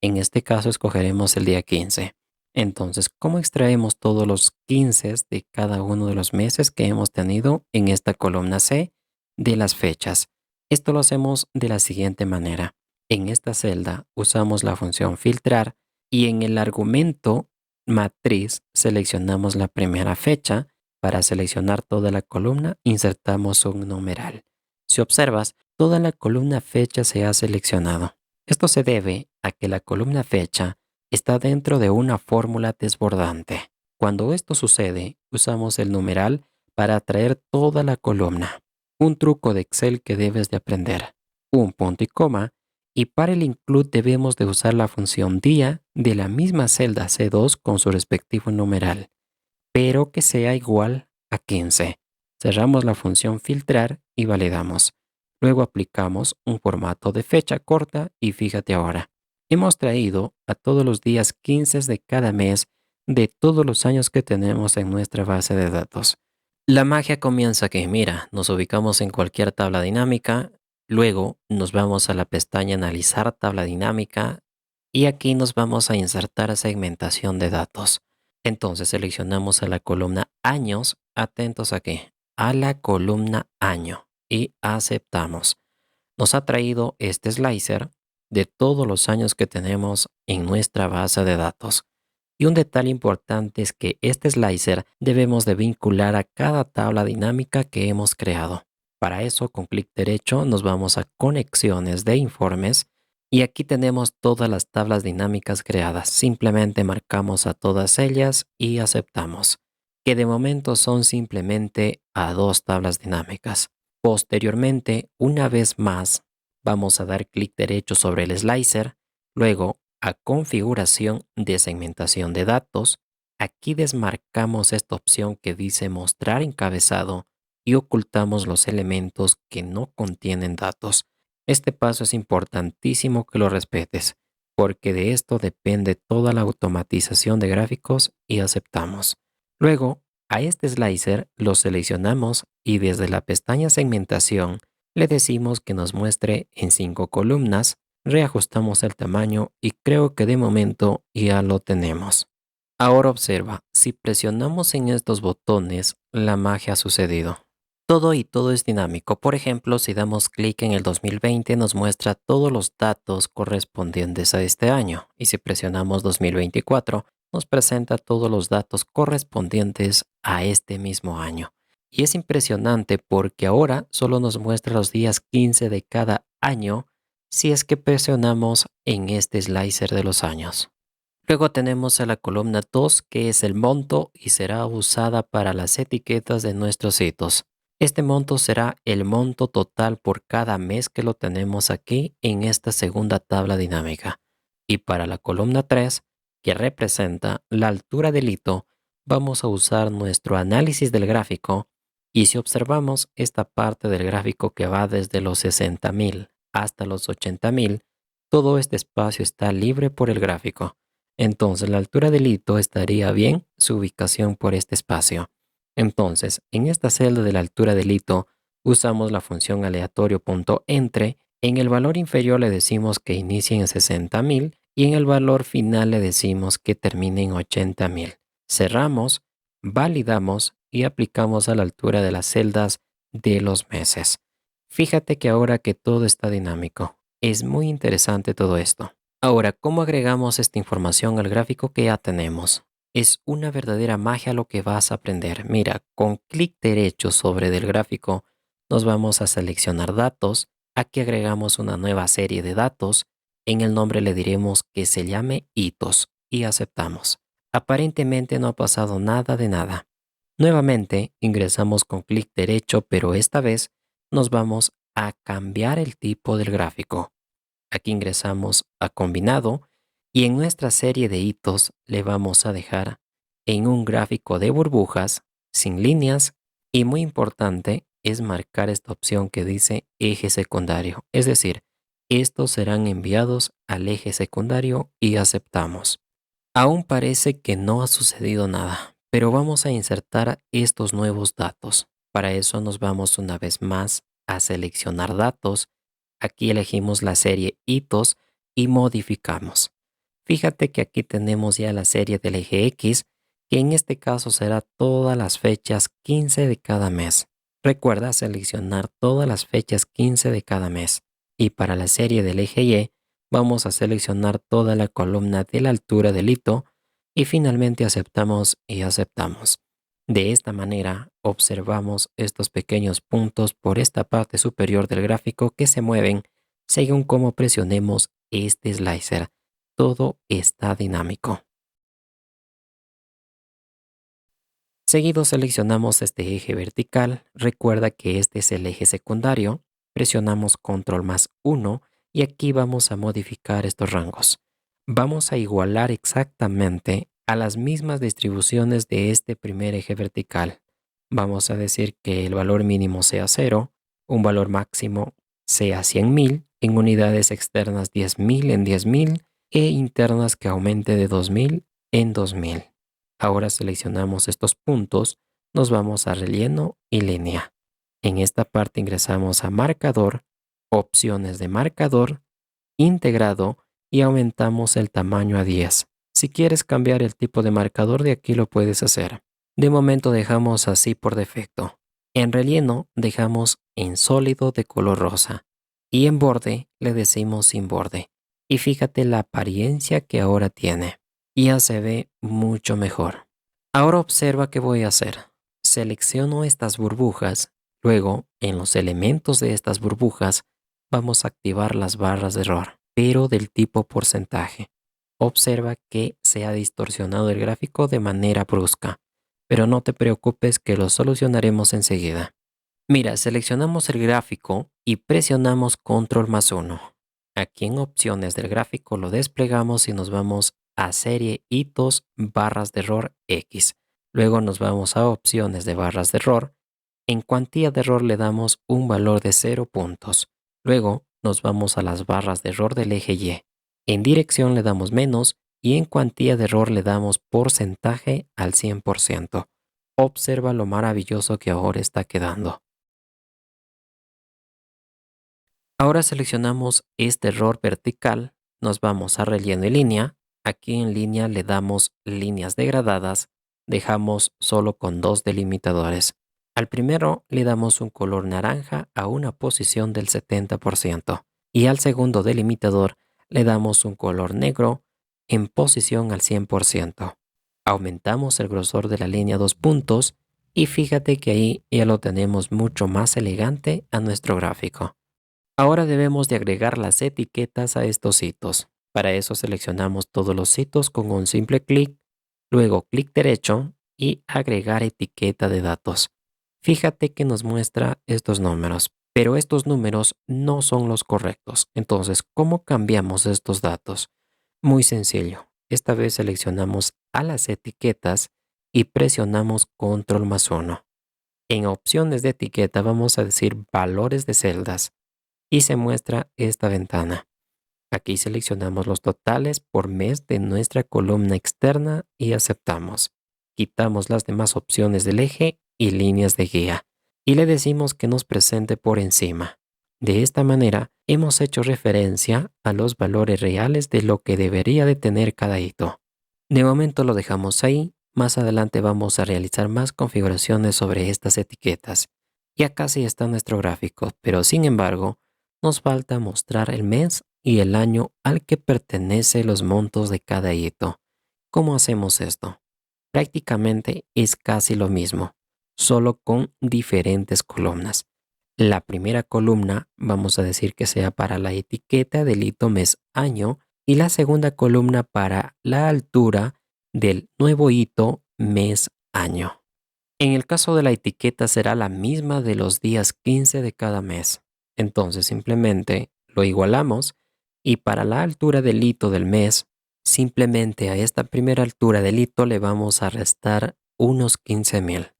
En este caso escogeremos el día 15. Entonces, ¿cómo extraemos todos los 15 de cada uno de los meses que hemos tenido en esta columna C de las fechas? Esto lo hacemos de la siguiente manera. En esta celda usamos la función filtrar y en el argumento matriz seleccionamos la primera fecha. Para seleccionar toda la columna insertamos un numeral. Si observas, toda la columna fecha se ha seleccionado. Esto se debe a que la columna fecha está dentro de una fórmula desbordante. Cuando esto sucede, usamos el numeral para atraer toda la columna. Un truco de Excel que debes de aprender. Un punto y coma. Y para el include debemos de usar la función día de la misma celda C2 con su respectivo numeral, pero que sea igual a 15. Cerramos la función filtrar y validamos. Luego aplicamos un formato de fecha corta y fíjate ahora. Hemos traído a todos los días 15 de cada mes de todos los años que tenemos en nuestra base de datos. La magia comienza aquí, mira, nos ubicamos en cualquier tabla dinámica, luego nos vamos a la pestaña Analizar tabla dinámica y aquí nos vamos a insertar segmentación de datos. Entonces seleccionamos a la columna años, atentos aquí, a la columna año y aceptamos. Nos ha traído este slicer de todos los años que tenemos en nuestra base de datos. Y un detalle importante es que este slicer debemos de vincular a cada tabla dinámica que hemos creado. Para eso, con clic derecho nos vamos a Conexiones de informes y aquí tenemos todas las tablas dinámicas creadas. Simplemente marcamos a todas ellas y aceptamos, que de momento son simplemente a dos tablas dinámicas. Posteriormente, una vez más, vamos a dar clic derecho sobre el slicer, luego a configuración de segmentación de datos. Aquí desmarcamos esta opción que dice mostrar encabezado y ocultamos los elementos que no contienen datos. Este paso es importantísimo que lo respetes. porque de esto depende toda la automatización de gráficos y aceptamos. Luego, a este slicer lo seleccionamos y desde la pestaña segmentación le decimos que nos muestre en 5 columnas, reajustamos el tamaño y creo que de momento ya lo tenemos. Ahora observa, si presionamos en estos botones, la magia ha sucedido. Todo es dinámico. Por ejemplo, si damos clic en el 2020 nos muestra todos los datos correspondientes a este año. Y si presionamos 2024 nos presenta todos los datos correspondientes a este mismo año. Y es impresionante porque ahora solo nos muestra los días 15 de cada año si es que presionamos en este slicer de los años. Luego tenemos a la columna 2, que es el monto y será usada para las etiquetas de nuestros hitos. Este monto será el monto total por cada mes que lo tenemos aquí en esta segunda tabla dinámica. Y para la columna 3, que representa la altura del hito, vamos a usar nuestro análisis del gráfico y si observamos esta parte del gráfico que va desde los 60.000 hasta los 80.000, todo este espacio está libre por el gráfico. Entonces la altura del hito estaría bien su ubicación por este espacio. Entonces, en esta celda de la altura del hito, usamos la función aleatorio.entre. En el valor inferior le decimos que inicie en 60.000 y en el valor final le decimos que termine en 80.000. Cerramos, validamos y aplicamos a la altura de las celdas de los meses. Fíjate que ahora que todo está dinámico, es muy interesante todo esto. Ahora, ¿cómo agregamos esta información al gráfico que ya tenemos? Es una verdadera magia lo que vas a aprender. Mira, con clic derecho sobre del gráfico nos vamos a seleccionar datos. Aquí agregamos una nueva serie de datos. En el nombre le diremos que se llame hitos y aceptamos. Aparentemente no ha pasado nada de nada. Nuevamente ingresamos con clic derecho, pero esta vez nos vamos a cambiar el tipo del gráfico. Aquí ingresamos a combinado y en nuestra serie de hitos le vamos a dejar en un gráfico de burbujas sin líneas y muy importante es marcar esta opción que dice eje secundario. Es decir, estos serán enviados al eje secundario y aceptamos. Aún parece que no ha sucedido nada, pero vamos a insertar estos nuevos datos. Para eso nos vamos una vez más a seleccionar datos. Aquí elegimos la serie hitos y modificamos. Fíjate que aquí tenemos ya la serie del eje X, que en este caso será todas las fechas 15 de cada mes. Recuerda seleccionar todas las fechas 15 de cada mes. Y para la serie del eje Y, vamos a seleccionar toda la columna de la altura del hito y finalmente aceptamos y aceptamos. De esta manera observamos estos pequeños puntos por esta parte superior del gráfico que se mueven según cómo presionemos este slicer. Todo está dinámico. Seguido seleccionamos este eje vertical. Recuerda que este es el eje secundario. Presionamos control más 1 y aquí vamos a modificar estos rangos. Vamos a igualar exactamente a las mismas distribuciones de este primer eje vertical. Vamos a decir que el valor mínimo sea 0, un valor máximo sea 100.000, en unidades externas 10.000 en 10.000 e internas que aumente de 2.000 en 2.000. Ahora seleccionamos estos puntos, nos vamos a relleno y línea. En esta parte ingresamos a marcador, opciones de marcador, integrado y aumentamos el tamaño a 10. Si quieres cambiar el tipo de marcador de aquí lo puedes hacer. De momento dejamos así por defecto. En relleno dejamos en sólido de color rosa y en borde le decimos sin borde. Y fíjate la apariencia que ahora tiene. Ya se ve mucho mejor. Ahora observa qué voy a hacer. Selecciono estas burbujas, luego en los elementos de estas burbujas vamos a activar las barras de error, pero del tipo porcentaje. Observa que se ha distorsionado el gráfico de manera brusca, pero no te preocupes que lo solucionaremos enseguida. Mira, seleccionamos el gráfico y presionamos control más 1. Aquí en opciones del gráfico lo desplegamos y nos vamos a serie hitos barras de error X. Luego nos vamos a opciones de barras de error. En cuantía de error le damos un valor de 0 puntos. Luego nos vamos a las barras de error del eje Y. En dirección le damos menos y en cuantía de error le damos porcentaje al 100%. Observa lo maravilloso que ahora está quedando. Ahora seleccionamos este error vertical, nos vamos a relleno y línea. Aquí en línea le damos líneas degradadas, dejamos solo con dos delimitadores. Al primero le damos un color naranja a una posición del 70% y al segundo delimitador le damos un color negro en posición al 100%. Aumentamos el grosor de la línea 2 puntos y fíjate que ahí ya lo tenemos mucho más elegante a nuestro gráfico. Ahora debemos de agregar las etiquetas a estos hitos. Para eso seleccionamos todos los hitos con un simple clic, luego clic derecho y agregar etiqueta de datos. Fíjate que nos muestra estos números, pero estos números no son los correctos. Entonces, ¿cómo cambiamos estos datos? Muy sencillo. Esta vez seleccionamos a las etiquetas y presionamos control más uno. En opciones de etiqueta vamos a decir valores de celdas y se muestra esta ventana. Aquí seleccionamos los totales por mes de nuestra columna externa y aceptamos. Quitamos las demás opciones del eje y líneas de guía y le decimos que nos presente por encima. De esta manera hemos hecho referencia a los valores reales de lo que debería de tener cada hito. De momento lo dejamos ahí, más adelante vamos a realizar más configuraciones sobre estas etiquetas. Ya casi está nuestro gráfico, pero sin embargo, nos falta mostrar el mes y el año al que pertenece los montos de cada hito. ¿Cómo hacemos esto? Prácticamente es casi lo mismo, solo con diferentes columnas. La primera columna vamos a decir que sea para la etiqueta del hito mes año y la segunda columna para la altura del nuevo hito mes año. En el caso de la etiqueta será la misma de los días 15 de cada mes. Entonces simplemente lo igualamos y para la altura del hito del mes, simplemente a esta primera altura del hito le vamos a restar unos 15,000.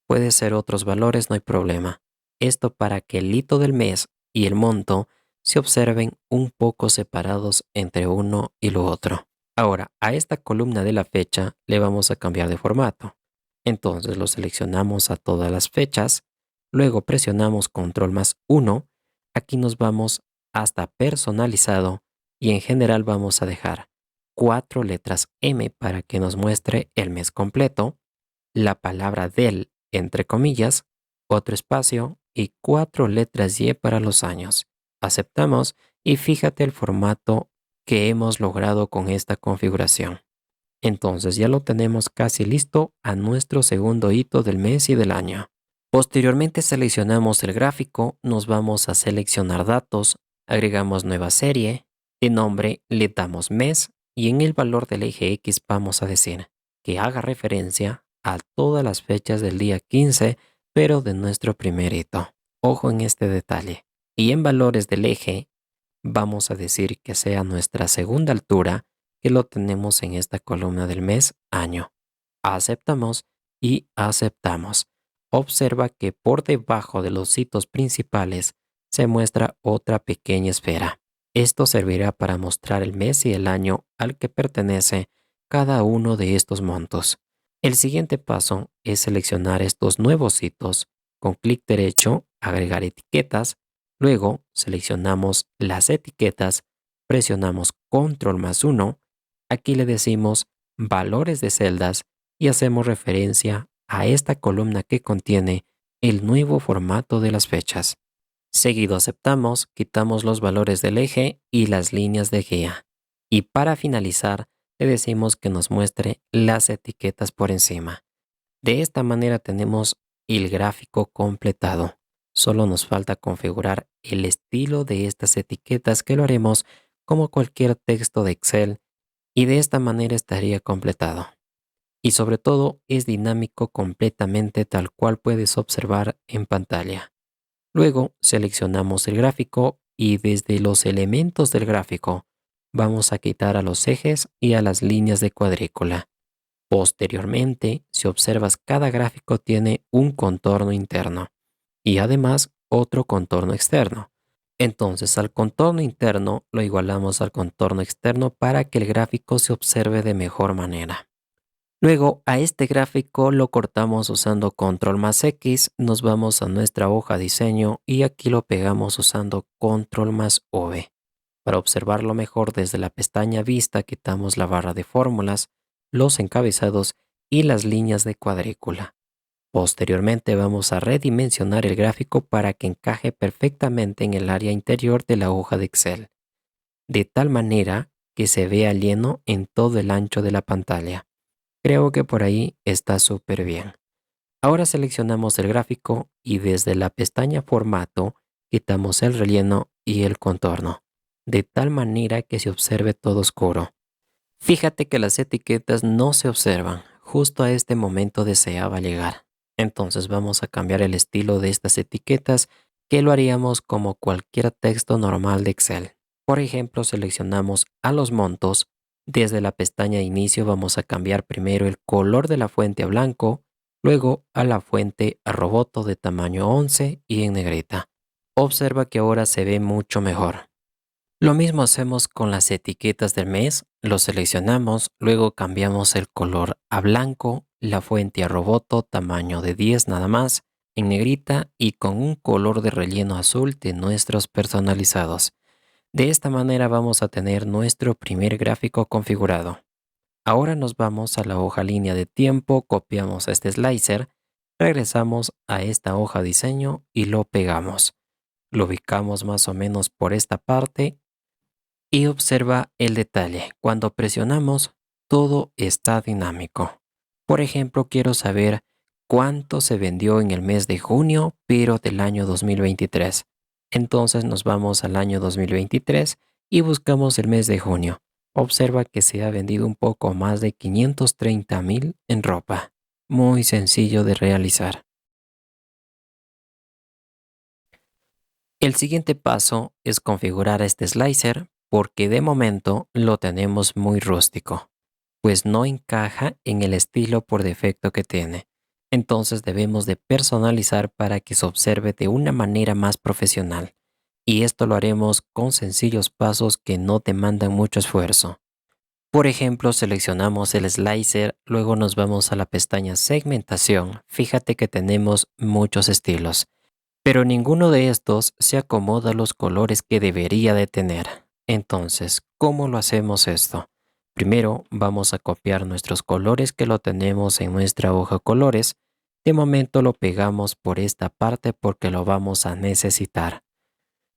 Puede ser otros valores, no hay problema. Esto para que el hito del mes y el monto se observen un poco separados entre uno y lo otro. Ahora, a esta columna de la fecha le vamos a cambiar de formato. Entonces lo seleccionamos a todas las fechas, luego presionamos control más uno. Aquí nos vamos hasta personalizado y en general vamos a dejar 4 letras M para que nos muestre el mes completo, la palabra del, entre comillas, otro espacio y 4 letras Y para los años. Aceptamos y fíjate el formato que hemos logrado con esta configuración. Entonces ya lo tenemos casi listo a nuestro segundo hito del mes y del año. Posteriormente seleccionamos el gráfico, nos vamos a seleccionar datos, agregamos nueva serie, de nombre le damos mes y en el valor del eje X vamos a decir que haga referencia a todas las fechas del día 15, pero de nuestro primer hito. Ojo en este detalle. Y en valores del eje vamos a decir que sea nuestra segunda altura, que lo tenemos en esta columna del mes año. Aceptamos y aceptamos. Observa que por debajo de los hitos principales se muestra otra pequeña esfera. Esto servirá para mostrar el mes y el año al que pertenece cada uno de estos montos. El siguiente paso es seleccionar estos nuevos hitos. Con clic derecho, agregar etiquetas. Luego seleccionamos las etiquetas, presionamos control más uno. Aquí le decimos valores de celdas y hacemos referencia a esta columna que contiene el nuevo formato de las fechas. Seguido aceptamos, quitamos los valores del eje y las líneas de guía. Y para finalizar, le decimos que nos muestre las etiquetas por encima. De esta manera tenemos el gráfico completado. Solo nos falta configurar el estilo de estas etiquetas que lo haremos como cualquier texto de Excel y de esta manera estaría completado. Y sobre todo es dinámico completamente tal cual puedes observar en pantalla. Luego seleccionamos el gráfico y desde los elementos del gráfico vamos a quitar a los ejes y a las líneas de cuadrícula. Posteriormente, si observas, cada gráfico tiene un contorno interno y además otro contorno externo. Entonces al contorno interno lo igualamos al contorno externo para que el gráfico se observe de mejor manera. Luego a este gráfico lo cortamos usando control más X, nos vamos a nuestra hoja diseño y aquí lo pegamos usando control más V. Para observarlo mejor desde la pestaña vista quitamos la barra de fórmulas, los encabezados y las líneas de cuadrícula. Posteriormente vamos a redimensionar el gráfico para que encaje perfectamente en el área interior de la hoja de Excel, de tal manera que se vea lleno en todo el ancho de la pantalla. Creo que por ahí está súper bien. Ahora seleccionamos el gráfico y desde la pestaña Formato quitamos el relleno y el contorno, de tal manera que se observe todo oscuro. Fíjate que las etiquetas no se observan. Justo a este momento deseaba llegar. Entonces vamos a cambiar el estilo de estas etiquetas que lo haríamos como cualquier texto normal de Excel. Por ejemplo, seleccionamos a los montos. Desde la pestaña Inicio vamos a cambiar primero el color de la fuente a blanco, luego a la fuente a roboto de tamaño 11 y en negrita. Observa que ahora se ve mucho mejor. Lo mismo hacemos con las etiquetas del mes, lo seleccionamos, luego cambiamos el color a blanco, la fuente a roboto tamaño de 10 nada más, en negrita y con un color de relleno azul de nuestros personalizados. De esta manera vamos a tener nuestro primer gráfico configurado. Ahora nos vamos a la hoja línea de tiempo, copiamos este slicer, regresamos a esta hoja diseño y lo pegamos. Lo ubicamos más o menos por esta parte y observa el detalle. Cuando presionamos, todo está dinámico. Por ejemplo, quiero saber cuánto se vendió en el mes de junio, pero del año 2023. Entonces nos vamos al año 2023 y buscamos el mes de junio. Observa que se ha vendido un poco más de 530,000 en ropa. Muy sencillo de realizar. El siguiente paso es configurar este slicer porque de momento lo tenemos muy rústico, pues no encaja en el estilo por defecto que tiene. Entonces debemos de personalizar para que se observe de una manera más profesional. Y esto lo haremos con sencillos pasos que no demandan mucho esfuerzo. Por ejemplo, seleccionamos el slicer, luego nos vamos a la pestaña Segmentación. Fíjate que tenemos muchos estilos, pero ninguno de estos se acomoda a los colores que debería de tener. Entonces, ¿cómo lo hacemos esto? Primero vamos a copiar nuestros colores que lo tenemos en nuestra hoja colores. De momento lo pegamos por esta parte porque lo vamos a necesitar.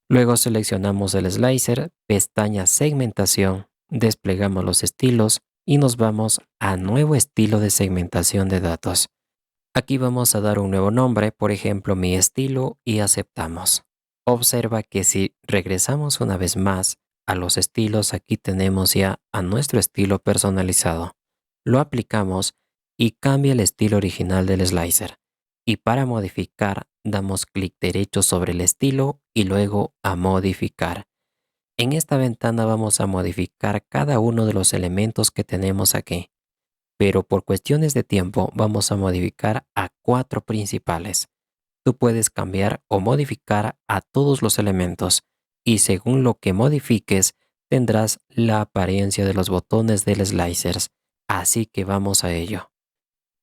Luego seleccionamos el slicer, pestaña segmentación, desplegamos los estilos y nos vamos a nuevo estilo de segmentación de datos. Aquí vamos a dar un nuevo nombre, por ejemplo mi estilo y aceptamos. Observa que si regresamos una vez más a los estilos, aquí tenemos ya a nuestro estilo personalizado. Lo aplicamos y cambia el estilo original del slicer. Y para modificar, damos clic derecho sobre el estilo y luego a modificar. En esta ventana vamos a modificar cada uno de los elementos que tenemos aquí, pero por cuestiones de tiempo vamos a modificar a 4 principales. Tú puedes cambiar o modificar a todos los elementos y según lo que modifiques tendrás la apariencia de los botones del slicers, así que vamos a ello.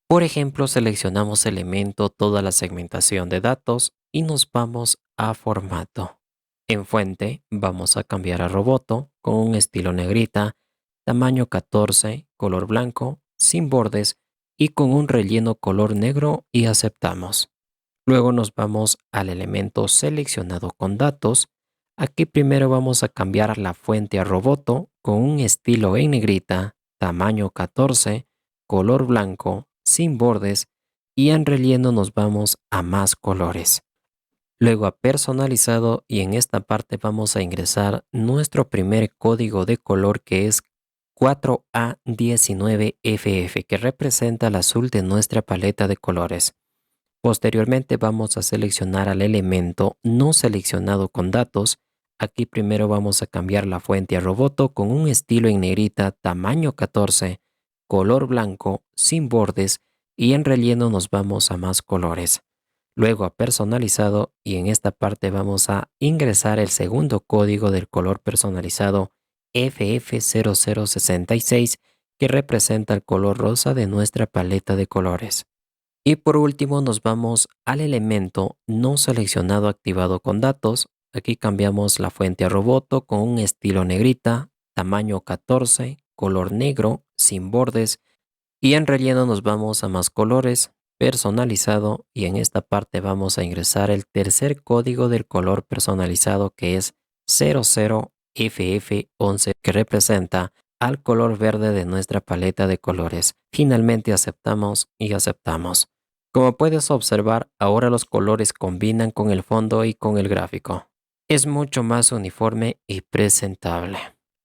Por ejemplo, seleccionamos elemento toda la segmentación de datos y nos vamos a formato. En fuente vamos a cambiar a roboto con un estilo negrita, tamaño 14, color blanco, sin bordes y con un relleno color negro y aceptamos. Luego nos vamos al elemento seleccionado con datos. Aquí primero vamos a cambiar la fuente a roboto con un estilo en negrita, tamaño 14, color blanco, sin bordes y en relleno nos vamos a más colores. Luego a personalizado y en esta parte vamos a ingresar nuestro primer código de color que es 4A19FF que representa el azul de nuestra paleta de colores. Posteriormente vamos a seleccionar al elemento no seleccionado con datos. Aquí primero vamos a cambiar la fuente a roboto con un estilo en negrita tamaño 14, color blanco, sin bordes y en relleno nos vamos a más colores. luego a personalizado y en esta parte vamos a ingresar el segundo código del color personalizado FF0066 que representa el color rosa de nuestra paleta de colores. Y por último nos vamos al elemento no seleccionado activado con datos. Aquí cambiamos la fuente a roboto con un estilo negrita, tamaño 14, color negro, sin bordes y en relleno nos vamos a más colores, personalizado y en esta parte vamos a ingresar el tercer código del color personalizado que es 00FF11 que representa al color verde de nuestra paleta de colores. Finalmente aceptamos y aceptamos. Como puedes observar, ahora los colores combinan con el fondo y con el gráfico. Es mucho más uniforme y presentable.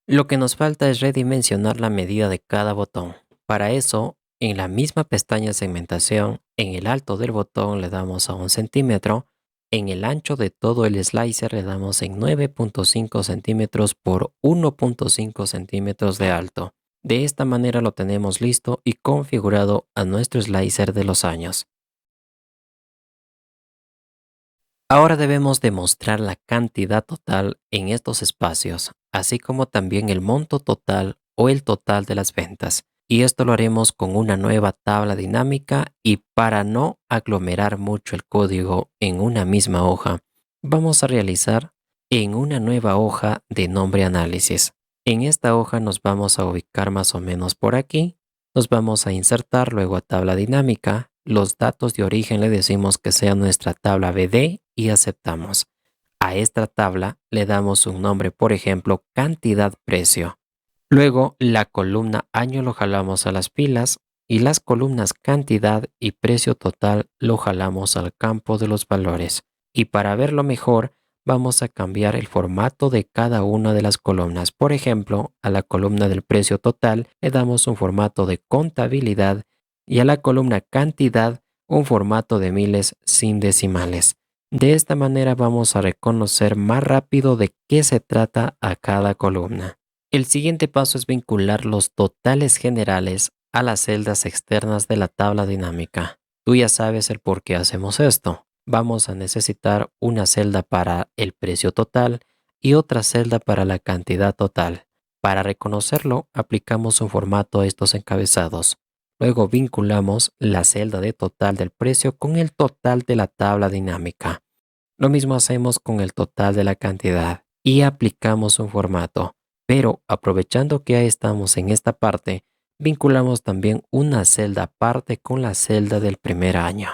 Lo que nos falta es redimensionar la medida de cada botón. Para eso, en la misma pestaña segmentación, en el alto del botón le damos a 1 centímetro, en el ancho de todo el slicer le damos en 9.5 centímetros por 1.5 centímetros de alto. De esta manera lo tenemos listo y configurado a nuestro slicer de los años. Ahora debemos demostrar la cantidad total en estos espacios, así como también el monto total o el total de las ventas. Y esto lo haremos con una nueva tabla dinámica y para no aglomerar mucho el código en una misma hoja, vamos a realizar en una nueva hoja de nombre análisis. En esta hoja nos vamos a ubicar más o menos por aquí. Nos vamos a insertar luego a tabla dinámica. Los datos de origen le decimos que sea nuestra tabla BD y aceptamos. A esta tabla le damos un nombre, por ejemplo, cantidad precio. Luego la columna año lo jalamos a las pilas y las columnas cantidad y precio total lo jalamos al campo de los valores. Y para verlo mejor, vamos a cambiar el formato de cada una de las columnas. Por ejemplo, a la columna del precio total le damos un formato de contabilidad y a la columna cantidad un formato de miles sin decimales. De esta manera vamos a reconocer más rápido de qué se trata a cada columna. El siguiente paso es vincular los totales generales a las celdas externas de la tabla dinámica. Tú ya sabes el por qué hacemos esto. Vamos a necesitar una celda para el precio total y otra celda para la cantidad total. Para reconocerlo, aplicamos un formato a estos encabezados. Luego vinculamos la celda de total del precio con el total de la tabla dinámica. Lo mismo hacemos con el total de la cantidad y aplicamos un formato. Pero aprovechando que ya estamos en esta parte, vinculamos también una celda aparte con la celda del primer año.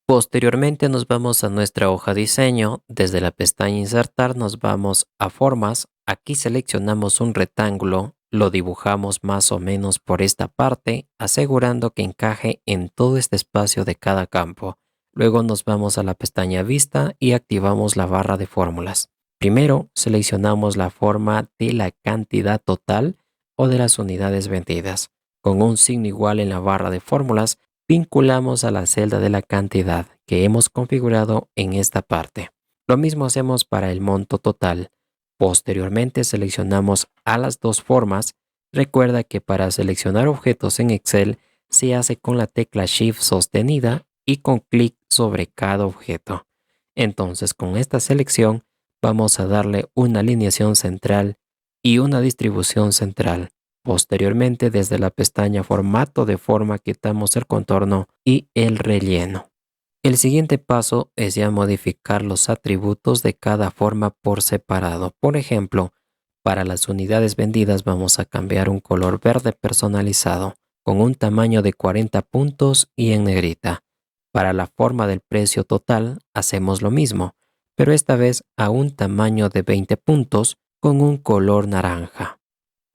Posteriormente nos vamos a nuestra hoja diseño. Desde la pestaña insertar nos vamos a formas. Aquí seleccionamos un rectángulo, lo dibujamos más o menos por esta parte, asegurando que encaje en todo este espacio de cada campo. Luego nos vamos a la pestaña vista y activamos la barra de fórmulas. Primero seleccionamos la forma de la cantidad total o de las unidades vendidas. Con un signo igual en la barra de fórmulas, vinculamos a la celda de la cantidad que hemos configurado en esta parte. Lo mismo hacemos para el monto total. Posteriormente seleccionamos a las dos formas. Recuerda que para seleccionar objetos en Excel se hace con la tecla Shift sostenida y con clic sobre cada objeto. Entonces con esta selección vamos a darle una alineación central y una distribución central. Posteriormente, desde la pestaña Formato de forma quitamos el contorno y el relleno. El siguiente paso es ya modificar los atributos de cada forma por separado. Por ejemplo, para las unidades vendidas vamos a cambiar un color verde personalizado con un tamaño de 40 puntos y en negrita. Para la forma del precio total hacemos lo mismo, pero esta vez a un tamaño de 20 puntos con un color naranja.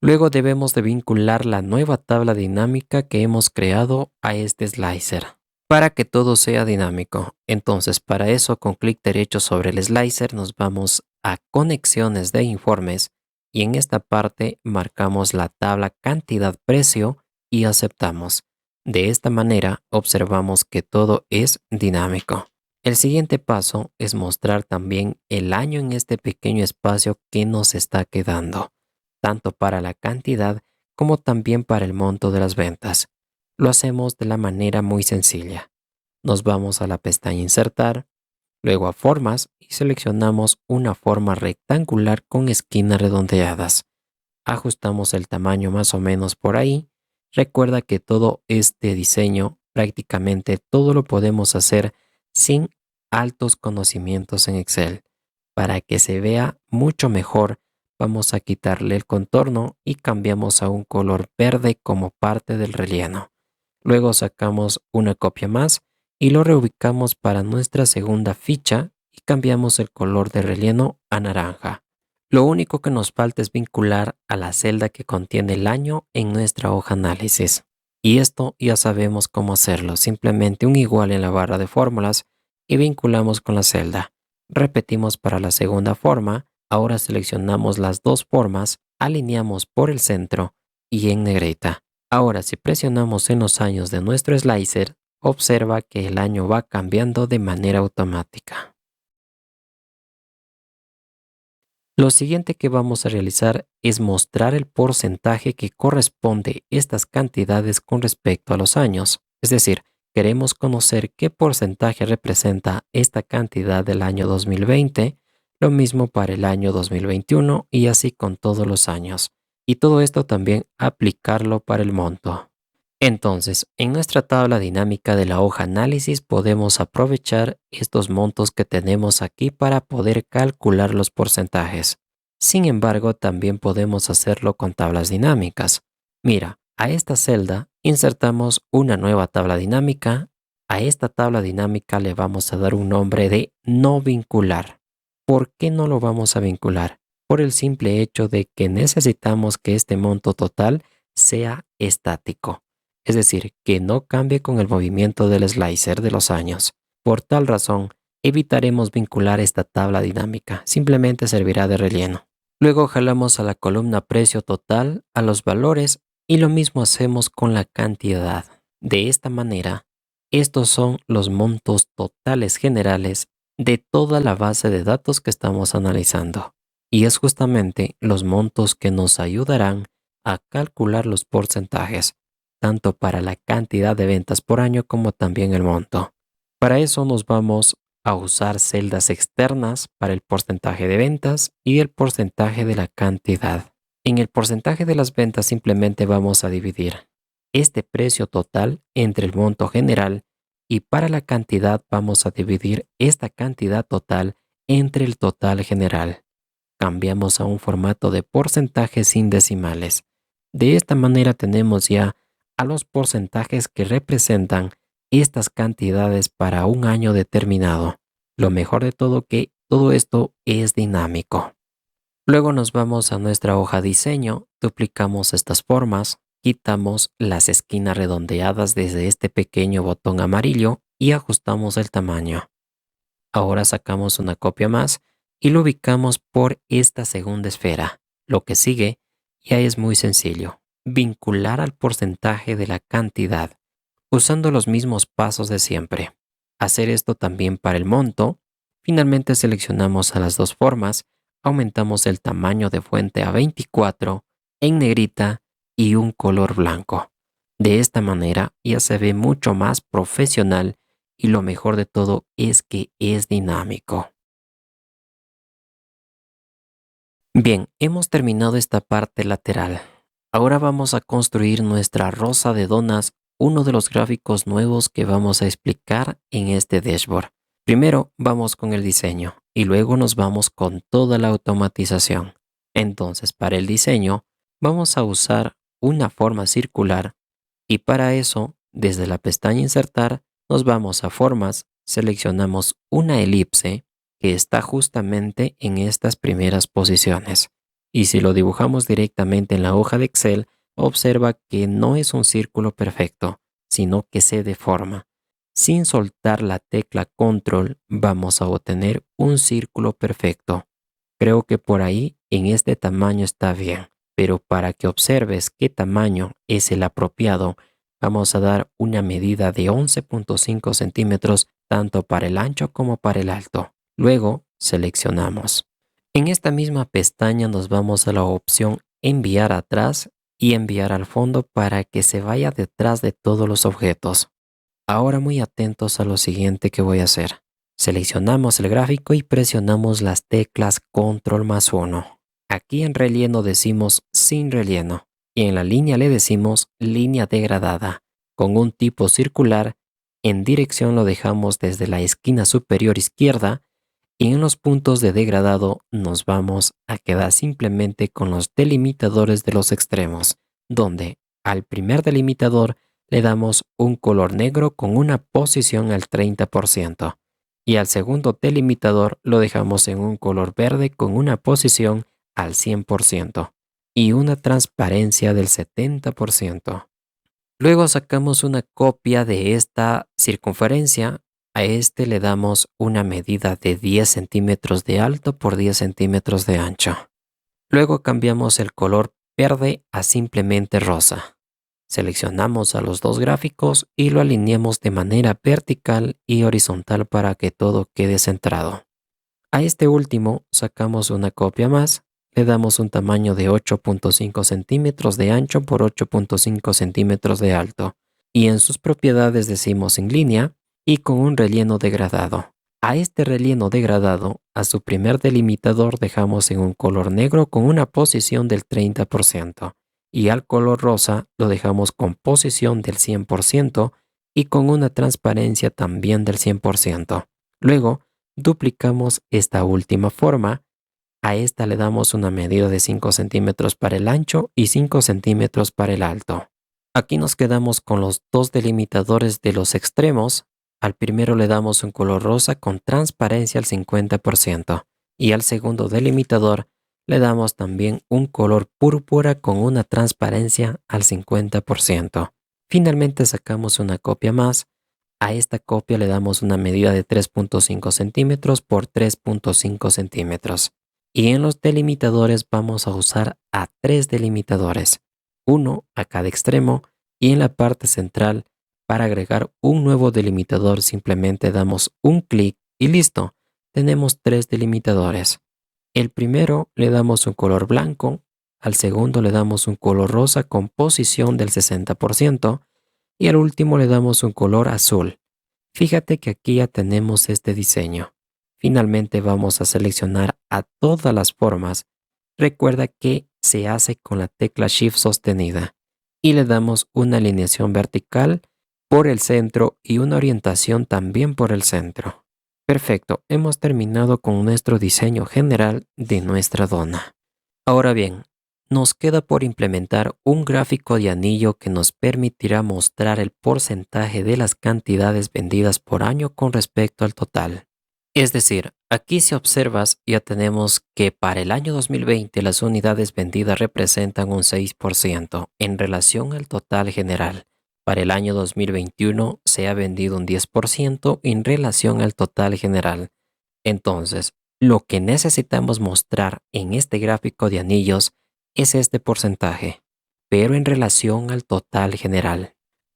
Luego debemos de vincular la nueva tabla dinámica que hemos creado a este slicer para que todo sea dinámico. Entonces, para eso con clic derecho sobre el slicer nos vamos a conexiones de informes y en esta parte marcamos la tabla cantidad precio y aceptamos. De esta manera observamos que todo es dinámico. El siguiente paso es mostrar también el año en este pequeño espacio que nos está quedando, tanto para la cantidad como también para el monto de las ventas. Lo hacemos de la manera muy sencilla. Nos vamos a la pestaña Insertar, luego a formas y seleccionamos una forma rectangular con esquinas redondeadas. Ajustamos el tamaño más o menos por ahí. Recuerda que todo este diseño, prácticamente todo lo podemos hacer sin altos conocimientos en Excel. Para que se vea mucho mejor, vamos a quitarle el contorno y cambiamos a un color verde como parte del relleno. Luego sacamos una copia más y lo reubicamos para nuestra segunda ficha y cambiamos el color de relleno a naranja. Lo único que nos falta es vincular a la celda que contiene el año en nuestra hoja análisis. Y esto ya sabemos cómo hacerlo, simplemente un igual en la barra de fórmulas y vinculamos con la celda. Repetimos para la segunda forma, ahora seleccionamos las dos formas, alineamos por el centro y en negrita. Ahora si presionamos en los años de nuestro slicer, observa que el año va cambiando de manera automática. Lo siguiente que vamos a realizar es mostrar el porcentaje que corresponde estas cantidades con respecto a los años. Es decir, queremos conocer qué porcentaje representa esta cantidad del año 2020, lo mismo para el año 2021 y así con todos los años. Y todo esto también aplicarlo para el monto. Entonces, en nuestra tabla dinámica de la hoja análisis podemos aprovechar estos montos que tenemos aquí para poder calcular los porcentajes. Sin embargo, también podemos hacerlo con tablas dinámicas. Mira, a esta celda insertamos una nueva tabla dinámica. A esta tabla dinámica le vamos a dar un nombre de no vincular. ¿Por qué no lo vamos a vincular? Por el simple hecho de que necesitamos que este monto total sea estático. Es decir, que no cambie con el movimiento del slicer de los años. Por tal razón, evitaremos vincular esta tabla dinámica, simplemente servirá de relleno. Luego jalamos a la columna precio total a los valores y lo mismo hacemos con la cantidad. De esta manera, estos son los montos totales generales de toda la base de datos que estamos analizando. Y es justamente los montos que nos ayudarán a calcular los porcentajes tanto para la cantidad de ventas por año como también el monto. Para eso nos vamos a usar celdas externas para el porcentaje de ventas y el porcentaje de la cantidad. En el porcentaje de las ventas simplemente vamos a dividir este precio total entre el monto general y para la cantidad vamos a dividir esta cantidad total entre el total general. Cambiamos a un formato de porcentaje sin decimales. De esta manera tenemos ya a los porcentajes que representan estas cantidades para un año determinado. Lo mejor de todo que todo esto es dinámico. Luego nos vamos a nuestra hoja diseño, duplicamos estas formas, quitamos las esquinas redondeadas desde este pequeño botón amarillo y ajustamos el tamaño. Ahora sacamos una copia más y lo ubicamos por esta segunda esfera. Lo que sigue ya es muy sencillo. Vincular al porcentaje de la cantidad, usando los mismos pasos de siempre. Hacer esto también para el monto. Finalmente seleccionamos a las dos formas, aumentamos el tamaño de fuente a 24, en negrita y un color blanco. De esta manera ya se ve mucho más profesional y lo mejor de todo es que es dinámico. Bien, hemos terminado esta parte lateral. Ahora vamos a construir nuestra rosa de donas, uno de los gráficos nuevos que vamos a explicar en este dashboard. Primero vamos con el diseño y luego nos vamos con toda la automatización. Entonces, para el diseño, vamos a usar una forma circular y para eso, desde la pestaña Insertar, nos vamos a Formas, seleccionamos una elipse que está justamente en estas primeras posiciones. Y si lo dibujamos directamente en la hoja de Excel, observa que no es un círculo perfecto, sino que se deforma. Sin soltar la tecla Control, vamos a obtener un círculo perfecto. Creo que por ahí, en este tamaño está bien, pero para que observes qué tamaño es el apropiado, vamos a dar una medida de 11.5 centímetros tanto para el ancho como para el alto. Luego seleccionamos. En esta misma pestaña nos vamos a la opción Enviar atrás y enviar al fondo para que se vaya detrás de todos los objetos. Ahora muy atentos a lo siguiente que voy a hacer. Seleccionamos el gráfico y presionamos las teclas Control más 1. Aquí en relleno decimos sin relleno y en la línea le decimos línea degradada. Con un tipo circular, en dirección lo dejamos desde la esquina superior izquierda y en los puntos de degradado nos vamos a quedar simplemente con los delimitadores de los extremos, donde al primer delimitador le damos un color negro con una posición al 30% y al segundo delimitador lo dejamos en un color verde con una posición al 100% y una transparencia del 70%. Luego sacamos una copia de esta circunferencia. A este le damos una medida de 10 centímetros de alto por 10 centímetros de ancho. Luego cambiamos el color verde a simplemente rosa. Seleccionamos a los dos gráficos y lo alineamos de manera vertical y horizontal para que todo quede centrado. A este último sacamos una copia más, le damos un tamaño de 8.5 centímetros de ancho por 8.5 centímetros de alto y en sus propiedades decimos en línea y con un relleno degradado. A este relleno degradado, a su primer delimitador dejamos en un color negro con una posición del 30% y al color rosa lo dejamos con posición del 100% y con una transparencia también del 100%. Luego, duplicamos esta última forma. A esta le damos una medida de 5 centímetros para el ancho y 5 centímetros para el alto. Aquí nos quedamos con los dos delimitadores de los extremos. Al primero le damos un color rosa con transparencia al 50% y al segundo delimitador le damos también un color púrpura con una transparencia al 50%. Finalmente sacamos una copia más. A esta copia le damos una medida de 3.5 centímetros por 3.5 centímetros. Y en los delimitadores vamos a usar a tres delimitadores, uno a cada extremo y en la parte central. Para agregar un nuevo delimitador simplemente damos un clic y listo, tenemos tres delimitadores. El primero le damos un color blanco, al segundo le damos un color rosa con posición del 60% y al último le damos un color azul. Fíjate que aquí ya tenemos este diseño. Finalmente vamos a seleccionar a todas las formas. Recuerda que se hace con la tecla Shift sostenida y le damos una alineación vertical por el centro y una orientación también por el centro. Perfecto, hemos terminado con nuestro diseño general de nuestra dona. Ahora bien, nos queda por implementar un gráfico de anillo que nos permitirá mostrar el porcentaje de las cantidades vendidas por año con respecto al total. Es decir, aquí si observas ya tenemos que para el año 2020 las unidades vendidas representan un 6% en relación al total general. Para el año 2021 se ha vendido un 10% en relación al total general. Entonces, lo que necesitamos mostrar en este gráfico de anillos es este porcentaje, pero en relación al total general.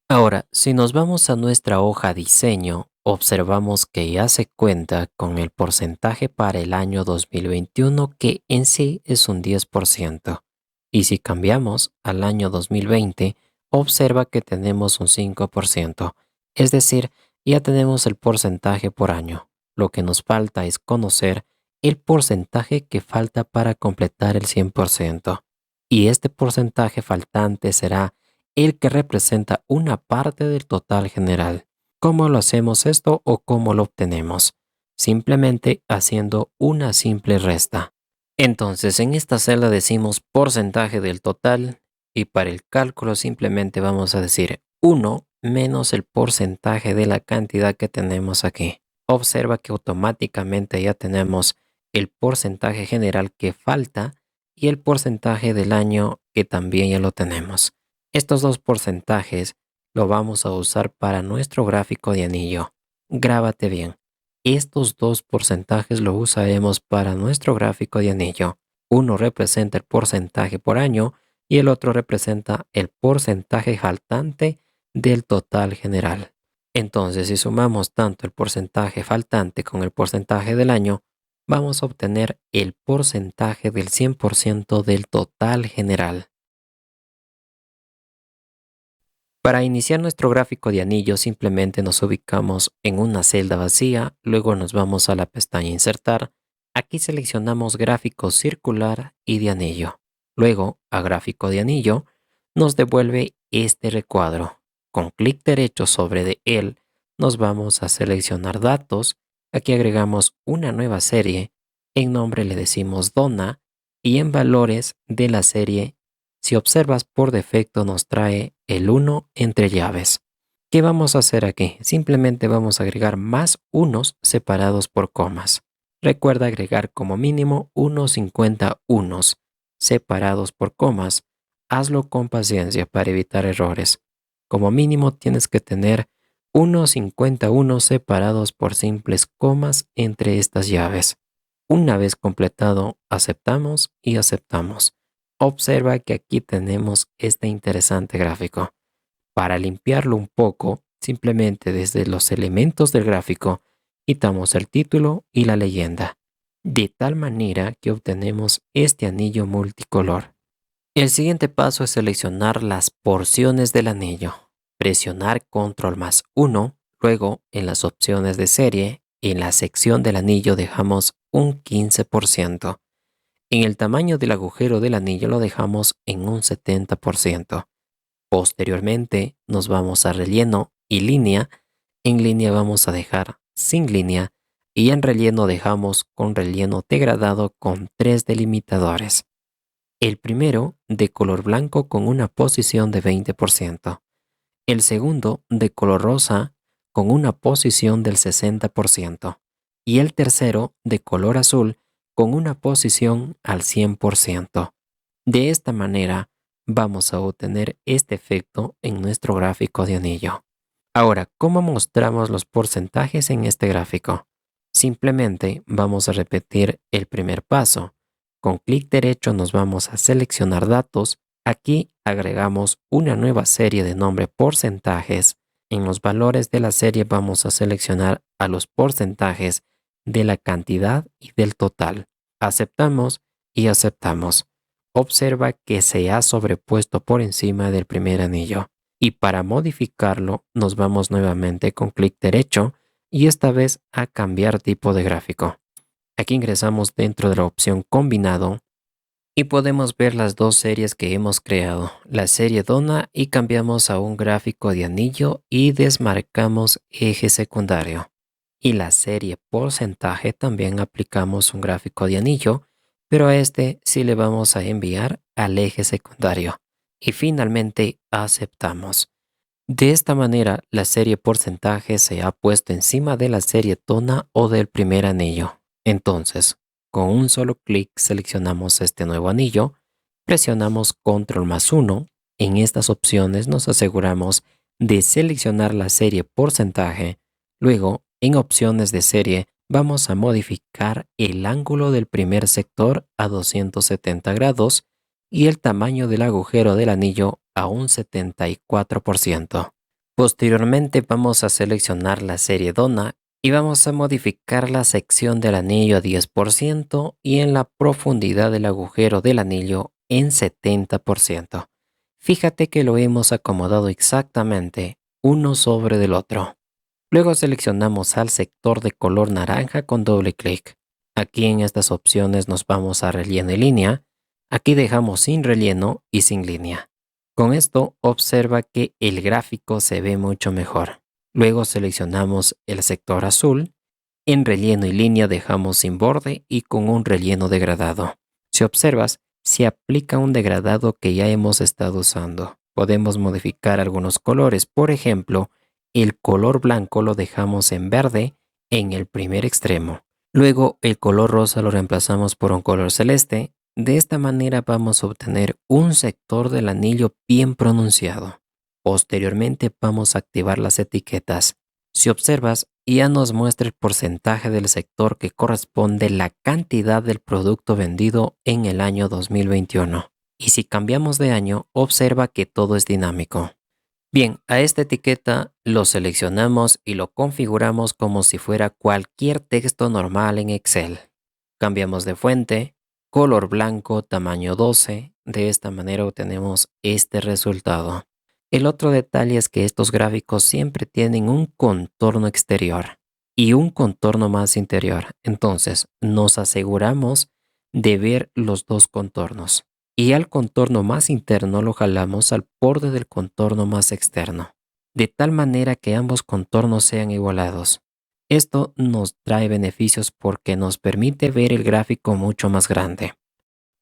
Ahora, si nos vamos a nuestra hoja diseño, observamos que ya se cuenta con el porcentaje para el año 2021 que en sí es un 10%. Y si cambiamos al año 2020, observa que tenemos un 5%. Es decir, ya tenemos el porcentaje por año. Lo que nos falta es conocer el porcentaje que falta para completar el 100%. Y este porcentaje faltante será el que representa una parte del total general. ¿Cómo lo hacemos esto o cómo lo obtenemos? Simplemente haciendo una simple resta. Entonces, en esta celda decimos porcentaje del total y para el cálculo simplemente vamos a decir 1 menos el porcentaje de la cantidad que tenemos aquí. Observa que automáticamente ya tenemos el porcentaje general que falta y el porcentaje del año que también ya lo tenemos. Estos dos porcentajes lo vamos a usar para nuestro gráfico de anillo. Grábate bien. Estos dos porcentajes lo usaremos para nuestro gráfico de anillo. Uno representa el porcentaje por año y el otro representa el porcentaje faltante del total general. Entonces, si sumamos tanto el porcentaje faltante con el porcentaje del año, vamos a obtener el porcentaje del 100% del total general. Para iniciar nuestro gráfico de anillo, simplemente nos ubicamos en una celda vacía, luego nos vamos a la pestaña Insertar. Aquí seleccionamos gráfico circular y de anillo. Luego, a gráfico de anillo, nos devuelve este recuadro. Con clic derecho sobre de él, nos vamos a seleccionar datos. Aquí agregamos una nueva serie. En nombre le decimos Donna y en valores de la serie, si observas, por defecto nos trae el 1 entre llaves. ¿Qué vamos a hacer aquí? Simplemente vamos a agregar más unos separados por comas. Recuerda agregar como mínimo unos 50 unos separados por comas. Hazlo con paciencia para evitar errores. Como mínimo tienes que tener unos 50 unos separados por simples comas entre estas llaves. Una vez completado, aceptamos y aceptamos. Observa que aquí tenemos este interesante gráfico. Para limpiarlo un poco, simplemente desde los elementos del gráfico, quitamos el título y la leyenda, de tal manera que obtenemos este anillo multicolor. El siguiente paso es seleccionar las porciones del anillo. Presionar Control más 1, luego en las opciones de serie, en la sección del anillo dejamos un 15%. En el tamaño del agujero del anillo lo dejamos en un 70%. Posteriormente nos vamos a relleno y línea. En línea vamos a dejar sin línea y en relleno dejamos con relleno degradado con 3 delimitadores. El primero de color blanco con una posición de 20%. El segundo de color rosa con una posición del 60%. Y el tercero de color azul con una posición al 100%. De esta manera vamos a obtener este efecto en nuestro gráfico de anillo. Ahora, ¿cómo mostramos los porcentajes en este gráfico? Simplemente vamos a repetir el primer paso. Con clic derecho nos vamos a seleccionar datos. Aquí agregamos una nueva serie de nombre porcentajes. En los valores de la serie vamos a seleccionar a los porcentajes de la cantidad y del total. Aceptamos y aceptamos. Observa que se ha sobrepuesto por encima del primer anillo. Y para modificarlo nos vamos nuevamente con clic derecho y esta vez a cambiar tipo de gráfico. Aquí ingresamos dentro de la opción combinado y podemos ver las dos series que hemos creado, la serie Donna, y cambiamos a un gráfico de anillo y desmarcamos eje secundario. Y la serie porcentaje también aplicamos un gráfico de anillo, pero a este sí le vamos a enviar al eje secundario. Y finalmente aceptamos. De esta manera, la serie porcentaje se ha puesto encima de la serie Donna o del primer anillo. Entonces, con un solo clic seleccionamos este nuevo anillo, presionamos Control más 1. En estas opciones nos aseguramos de seleccionar la serie porcentaje. Luego, en opciones de serie, vamos a modificar el ángulo del primer sector a 270 grados y el tamaño del agujero del anillo a un 74%. Posteriormente vamos a seleccionar la serie Donna y vamos a modificar la sección del anillo a 10% y en la profundidad del agujero del anillo en 70%. Fíjate que lo hemos acomodado exactamente uno sobre del otro. Luego seleccionamos al sector de color naranja con doble clic. Aquí en estas opciones nos vamos a relleno y línea. Aquí dejamos sin relleno y sin línea. Con esto observa que el gráfico se ve mucho mejor. Luego seleccionamos el sector azul. En relleno y línea dejamos sin borde y con un relleno degradado. Si observas, se aplica un degradado que ya hemos estado usando. Podemos modificar algunos colores. Por ejemplo, el color blanco lo dejamos en verde en el primer extremo. Luego el color rosa lo reemplazamos por un color celeste. De esta manera vamos a obtener un sector del anillo bien pronunciado. Posteriormente vamos a activar las etiquetas. Si observas, ya nos muestra el porcentaje del sector que corresponde a la cantidad del producto vendido en el año 2021. Y si cambiamos de año, observa que todo es dinámico. Bien, a esta etiqueta lo seleccionamos y lo configuramos como si fuera cualquier texto normal en Excel. Cambiamos de fuente, color blanco, tamaño 12. De esta manera obtenemos este resultado. El otro detalle es que estos gráficos siempre tienen un contorno exterior y un contorno más interior. Entonces, nos aseguramos de ver los dos contornos. Y al contorno más interno lo jalamos al borde del contorno más externo, de tal manera que ambos contornos sean igualados. Esto nos trae beneficios porque nos permite ver el gráfico mucho más grande.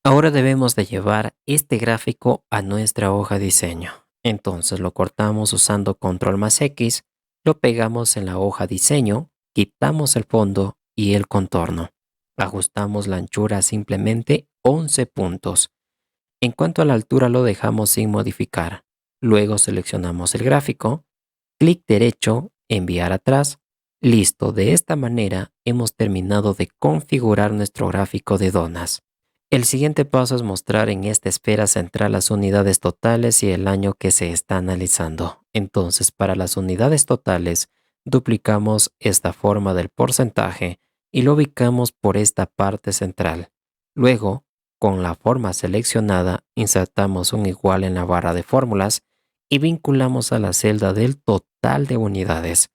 Ahora debemos de llevar este gráfico a nuestra hoja diseño. Entonces lo cortamos usando control más X, lo pegamos en la hoja diseño, quitamos el fondo y el contorno. Ajustamos la anchura a simplemente 11 puntos. En cuanto a la altura lo dejamos sin modificar. Luego seleccionamos el gráfico, clic derecho, enviar atrás. Listo, de esta manera hemos terminado de configurar nuestro gráfico de donas. El siguiente paso es mostrar en esta esfera central las unidades totales y el año que se está analizando. Entonces, para las unidades totales, duplicamos esta forma del porcentaje y lo ubicamos por esta parte central. Luego, con la forma seleccionada, insertamos un igual en la barra de fórmulas y vinculamos a la celda del total de unidades.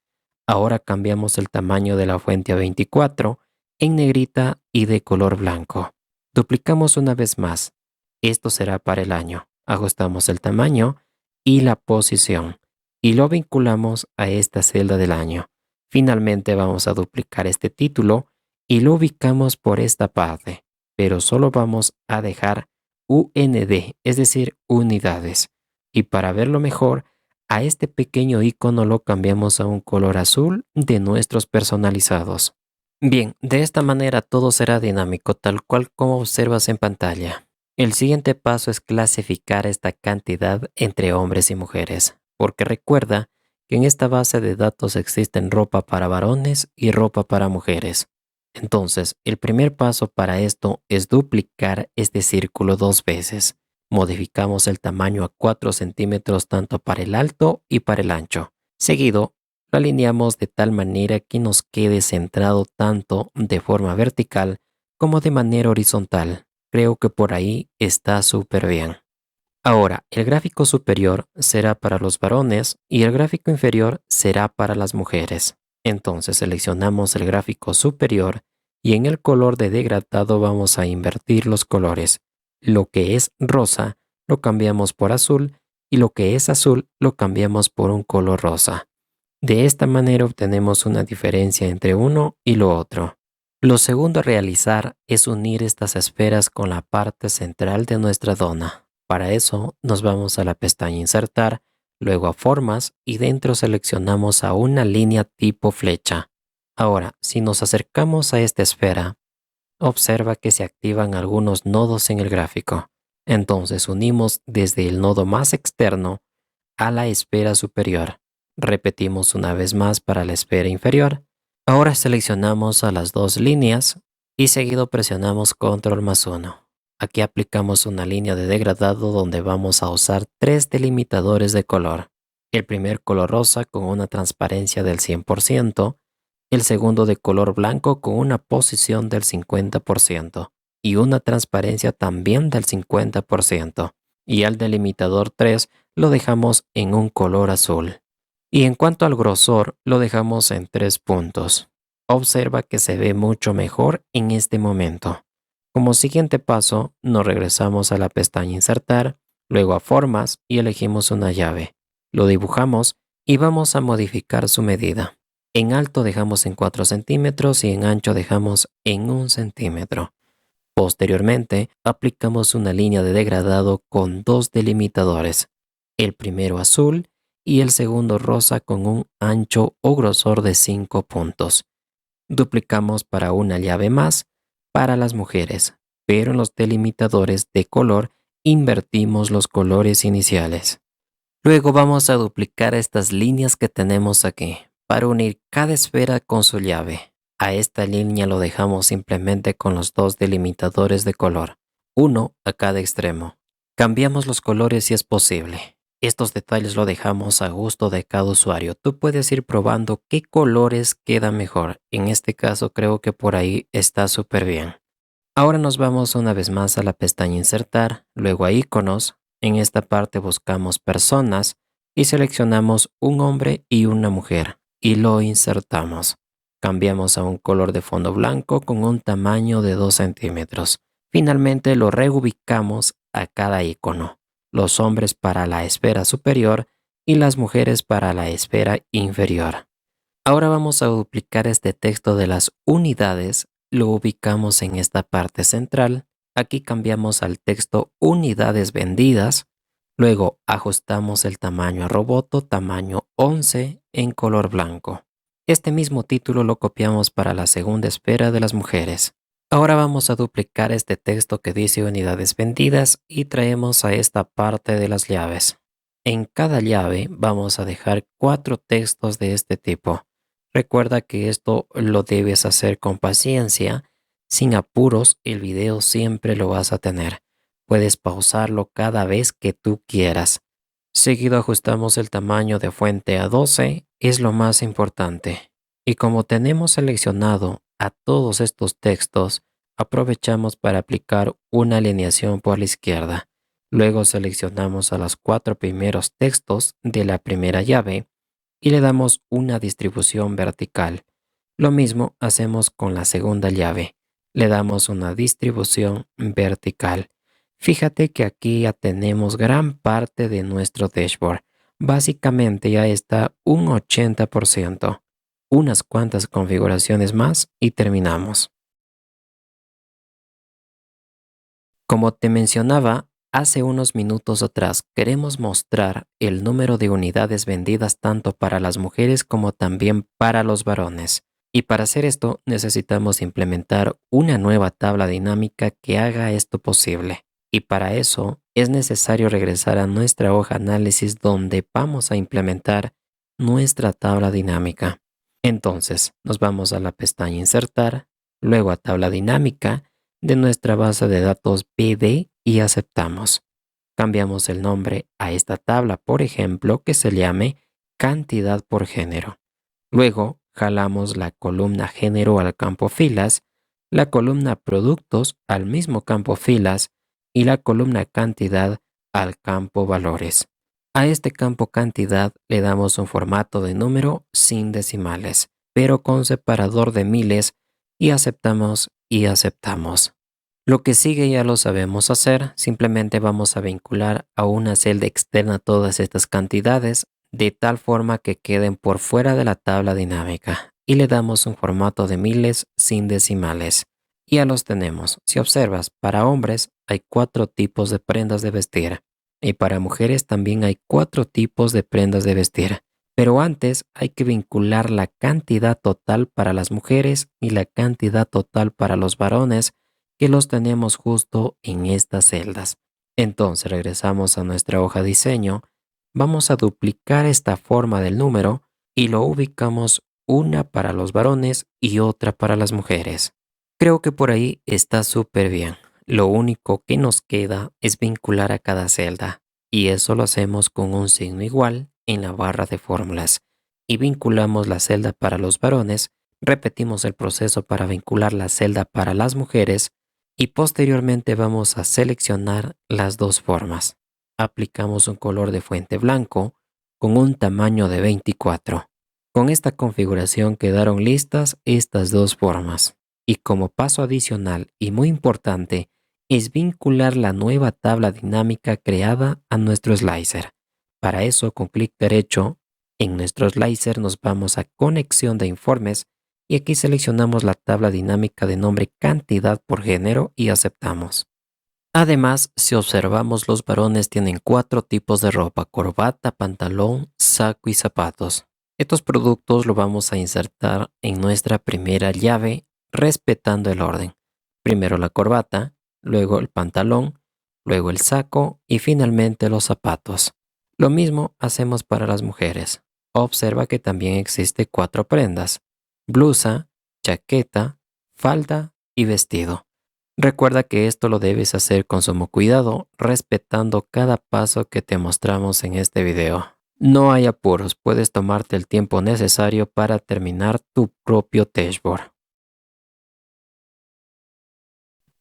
Ahora cambiamos el tamaño de la fuente a 24 en negrita y de color blanco. Duplicamos una vez más. Esto será para el año. Ajustamos el tamaño y la posición y lo vinculamos a esta celda del año. Finalmente vamos a duplicar este título y lo ubicamos por esta parte, pero solo vamos a dejar UND, es decir, unidades. Y para verlo mejor, a este pequeño icono lo cambiamos a un color azul de nuestros personalizados. Bien, de esta manera todo será dinámico, tal cual como observas en pantalla. El siguiente paso es clasificar esta cantidad entre hombres y mujeres, porque recuerda que en esta base de datos existen ropa para varones y ropa para mujeres. Entonces, el primer paso para esto es duplicar este círculo dos veces. Modificamos el tamaño a 4 centímetros tanto para el alto y para el ancho. Seguido, lo alineamos de tal manera que nos quede centrado tanto de forma vertical como de manera horizontal. Creo que por ahí está súper bien. Ahora, el gráfico superior será para los varones y el gráfico inferior será para las mujeres. Entonces seleccionamos el gráfico superior y en el color de degradado vamos a invertir los colores. Lo que es rosa lo cambiamos por azul y lo que es azul lo cambiamos por un color rosa. De esta manera obtenemos una diferencia entre uno y lo otro. Lo segundo a realizar es unir estas esferas con la parte central de nuestra dona. Para eso nos vamos a la pestaña Insertar, luego a Formas y dentro seleccionamos a una línea tipo flecha. Ahora, si nos acercamos a esta esfera, observa que se activan algunos nodos en el gráfico. Entonces unimos desde el nodo más externo a la esfera superior. Repetimos una vez más para la esfera inferior. Ahora seleccionamos a las dos líneas y seguido presionamos Control más 1. Aquí aplicamos una línea de degradado donde vamos a usar tres delimitadores de color. El primer color rosa con una transparencia del 100%, el segundo de color blanco con una posición del 50% y una transparencia también del 50%. Y al delimitador 3 lo dejamos en un color azul. Y en cuanto al grosor, lo dejamos en 3 puntos. Observa que se ve mucho mejor en este momento. Como siguiente paso, nos regresamos a la pestaña Insertar, luego a Formas y elegimos una llave. Lo dibujamos y vamos a modificar su medida. En alto dejamos en 4 centímetros y en ancho dejamos en 1 centímetro. Posteriormente, aplicamos una línea de degradado con dos delimitadores, el primero azul y el segundo rosa con un ancho o grosor de 5 puntos. Duplicamos para una llave más para las mujeres, pero en los delimitadores de color invertimos los colores iniciales. Luego vamos a duplicar estas líneas que tenemos aquí para unir cada esfera con su llave. A esta línea lo dejamos simplemente con los dos delimitadores de color, uno a cada extremo. Cambiamos los colores si es posible. Estos detalles lo dejamos a gusto de cada usuario. Tú puedes ir probando qué colores quedan mejor. En este caso creo que por ahí está súper bien. Ahora nos vamos una vez más a la pestaña Insertar, luego a Iconos. En esta parte buscamos Personas y seleccionamos un hombre y una mujer y lo insertamos. Cambiamos a un color de fondo blanco con un tamaño de 2 centímetros. Finalmente lo reubicamos a cada icono, los hombres para la esfera superior y las mujeres para la esfera inferior. Ahora vamos a duplicar este texto de las unidades, lo ubicamos en esta parte central. Aquí cambiamos al texto unidades vendidas, luego ajustamos el tamaño a Roboto tamaño 11 en color blanco. Este mismo título lo copiamos para la segunda esfera de las mujeres. Ahora vamos a duplicar este texto que dice unidades vendidas y traemos a esta parte de las llaves. En cada llave vamos a dejar 4 textos de este tipo. Recuerda que esto lo debes hacer con paciencia, sin apuros, el video siempre lo vas a tener. Puedes pausarlo cada vez que tú quieras. Seguido ajustamos el tamaño de fuente a 12, es lo más importante. Y como tenemos seleccionado a todos estos textos, aprovechamos para aplicar una alineación por la izquierda. Luego seleccionamos a los 4 primeros textos de la primera llave y le damos una distribución vertical. Lo mismo hacemos con la segunda llave. Le damos una distribución vertical. Fíjate que aquí ya tenemos gran parte de nuestro dashboard. Básicamente ya está un 80%. Unas cuantas configuraciones más y terminamos. Como te mencionaba, hace unos minutos atrás queremos mostrar el número de unidades vendidas tanto para las mujeres como también para los varones. Y para hacer esto necesitamos implementar una nueva tabla dinámica que haga esto posible. Y para eso es necesario regresar a nuestra hoja análisis donde vamos a implementar nuestra tabla dinámica. Entonces nos vamos a la pestaña Insertar, luego a Tabla dinámica de nuestra base de datos BD y aceptamos. Cambiamos el nombre a esta tabla, por ejemplo, que se llame cantidad por género. Luego jalamos la columna género al campo filas, la columna productos al mismo campo filas y la columna cantidad al campo valores. A este campo cantidad le damos un formato de número sin decimales, pero con separador de miles y aceptamos y aceptamos. Lo que sigue ya lo sabemos hacer, simplemente vamos a vincular a una celda externa todas estas cantidades de tal forma que queden por fuera de la tabla dinámica y le damos un formato de miles sin decimales. Ya los tenemos. Si observas, para hombres hay 4 tipos de prendas de vestir y para mujeres también hay 4 tipos de prendas de vestir. Pero antes hay que vincular la cantidad total para las mujeres y la cantidad total para los varones que los tenemos justo en estas celdas. Entonces regresamos a nuestra hoja diseño, vamos a duplicar esta forma del número y lo ubicamos una para los varones y otra para las mujeres. Creo que por ahí está súper bien. Lo único que nos queda es vincular a cada celda y eso lo hacemos con un signo igual en la barra de fórmulas y vinculamos la celda para los varones, repetimos el proceso para vincular la celda para las mujeres y posteriormente vamos a seleccionar las dos formas. Aplicamos un color de fuente blanco con un tamaño de 24. Con esta configuración quedaron listas estas dos formas. Y como paso adicional y muy importante es vincular la nueva tabla dinámica creada a nuestro slicer. Para eso, con clic derecho en nuestro slicer nos vamos a conexión de informes y aquí seleccionamos la tabla dinámica de nombre cantidad por género y aceptamos. Además, si observamos, los varones tienen 4 tipos de ropa: corbata, pantalón, saco y zapatos. Estos productos lo vamos a insertar en nuestra primera llave respetando el orden. Primero la corbata, luego el pantalón, luego el saco y finalmente los zapatos. Lo mismo hacemos para las mujeres. Observa que también existe 4 prendas: blusa, chaqueta, falda y vestido. Recuerda que esto lo debes hacer con sumo cuidado, respetando cada paso que te mostramos en este video. No hay apuros, puedes tomarte el tiempo necesario para terminar tu propio dashboard.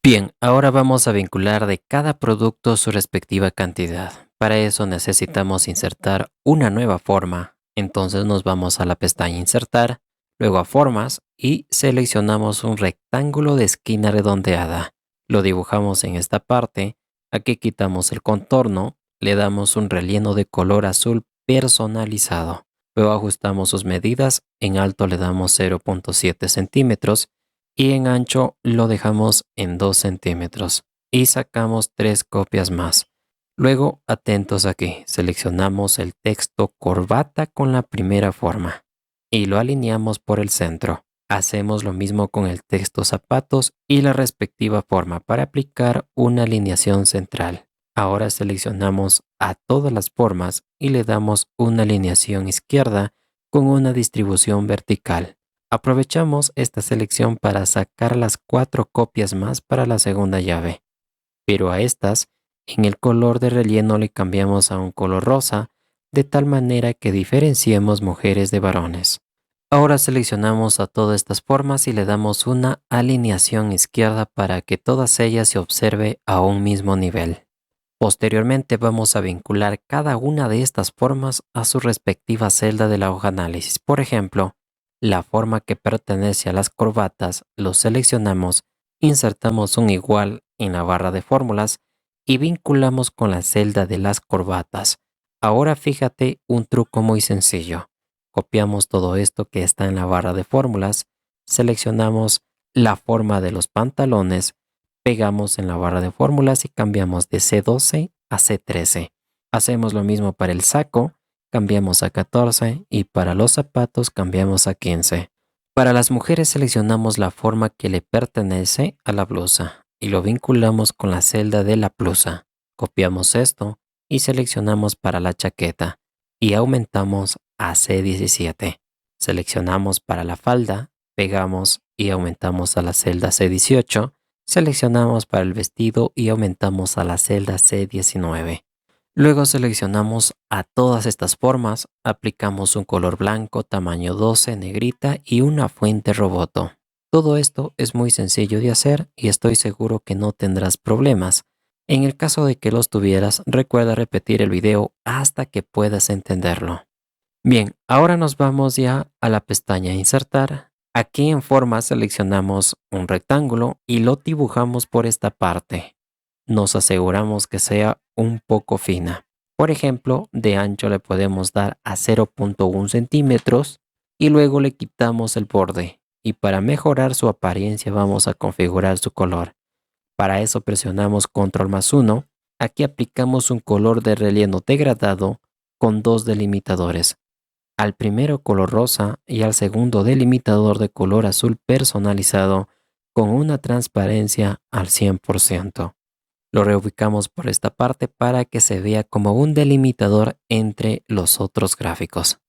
Bien, ahora vamos a vincular de cada producto su respectiva cantidad. Para eso necesitamos insertar una nueva forma. Entonces nos vamos a la pestaña Insertar, luego a Formas y seleccionamos un rectángulo de esquina redondeada. Lo dibujamos en esta parte. Aquí quitamos el contorno, le damos un relleno de color azul personalizado. Luego ajustamos sus medidas. En alto le damos 0.7 centímetros y en ancho lo dejamos en 2 centímetros. Y sacamos 3 copias más. Luego, atentos aquí, seleccionamos el texto corbata con la primera forma y lo alineamos por el centro. Hacemos lo mismo con el texto zapatos y la respectiva forma para aplicar una alineación central. Ahora seleccionamos a todas las formas y le damos una alineación izquierda con una distribución vertical. Aprovechamos esta selección para sacar las 4 copias más para la segunda llave, pero a estas en el color de relleno le cambiamos a un color rosa, de tal manera que diferenciemos mujeres de varones. Ahora seleccionamos a todas estas formas y le damos una alineación izquierda para que todas ellas se observe a un mismo nivel. Posteriormente vamos a vincular cada una de estas formas a su respectiva celda de la hoja análisis. Por ejemplo, la forma que pertenece a las corbatas lo seleccionamos, insertamos un igual en la barra de fórmulas y vinculamos con la celda de las corbatas. Ahora fíjate un truco muy sencillo. Copiamos todo esto que está en la barra de fórmulas, seleccionamos la forma de los pantalones, pegamos en la barra de fórmulas y cambiamos de C12 a C13. Hacemos lo mismo para el saco, cambiamos a 14 y para los zapatos cambiamos a 15. Para las mujeres seleccionamos la forma que le pertenece a la blusa y lo vinculamos con la celda de la blusa. Copiamos esto y seleccionamos para la chaqueta y aumentamos a C17. Seleccionamos para la falda, pegamos y aumentamos a la celda C18. Seleccionamos para el vestido y aumentamos a la celda C19. Luego seleccionamos a todas estas formas, aplicamos un color blanco tamaño 12 negrita y una fuente roboto. Todo esto es muy sencillo de hacer y estoy seguro que no tendrás problemas. En el caso de que los tuvieras, recuerda repetir el video hasta que puedas entenderlo. Bien, ahora nos vamos ya a la pestaña Insertar. Aquí en Forma seleccionamos un rectángulo y lo dibujamos por esta parte. Nos aseguramos que sea un poco fina. Por ejemplo, de ancho le podemos dar a 0.1 centímetros y luego le quitamos el borde. Y para mejorar su apariencia vamos a configurar su color. Para eso presionamos Control+1. Aquí aplicamos un color de relleno degradado con 2 delimitadores. Al primero color rosa y al segundo delimitador de color azul personalizado con una transparencia al 100%. Lo reubicamos por esta parte para que se vea como un delimitador entre los otros gráficos.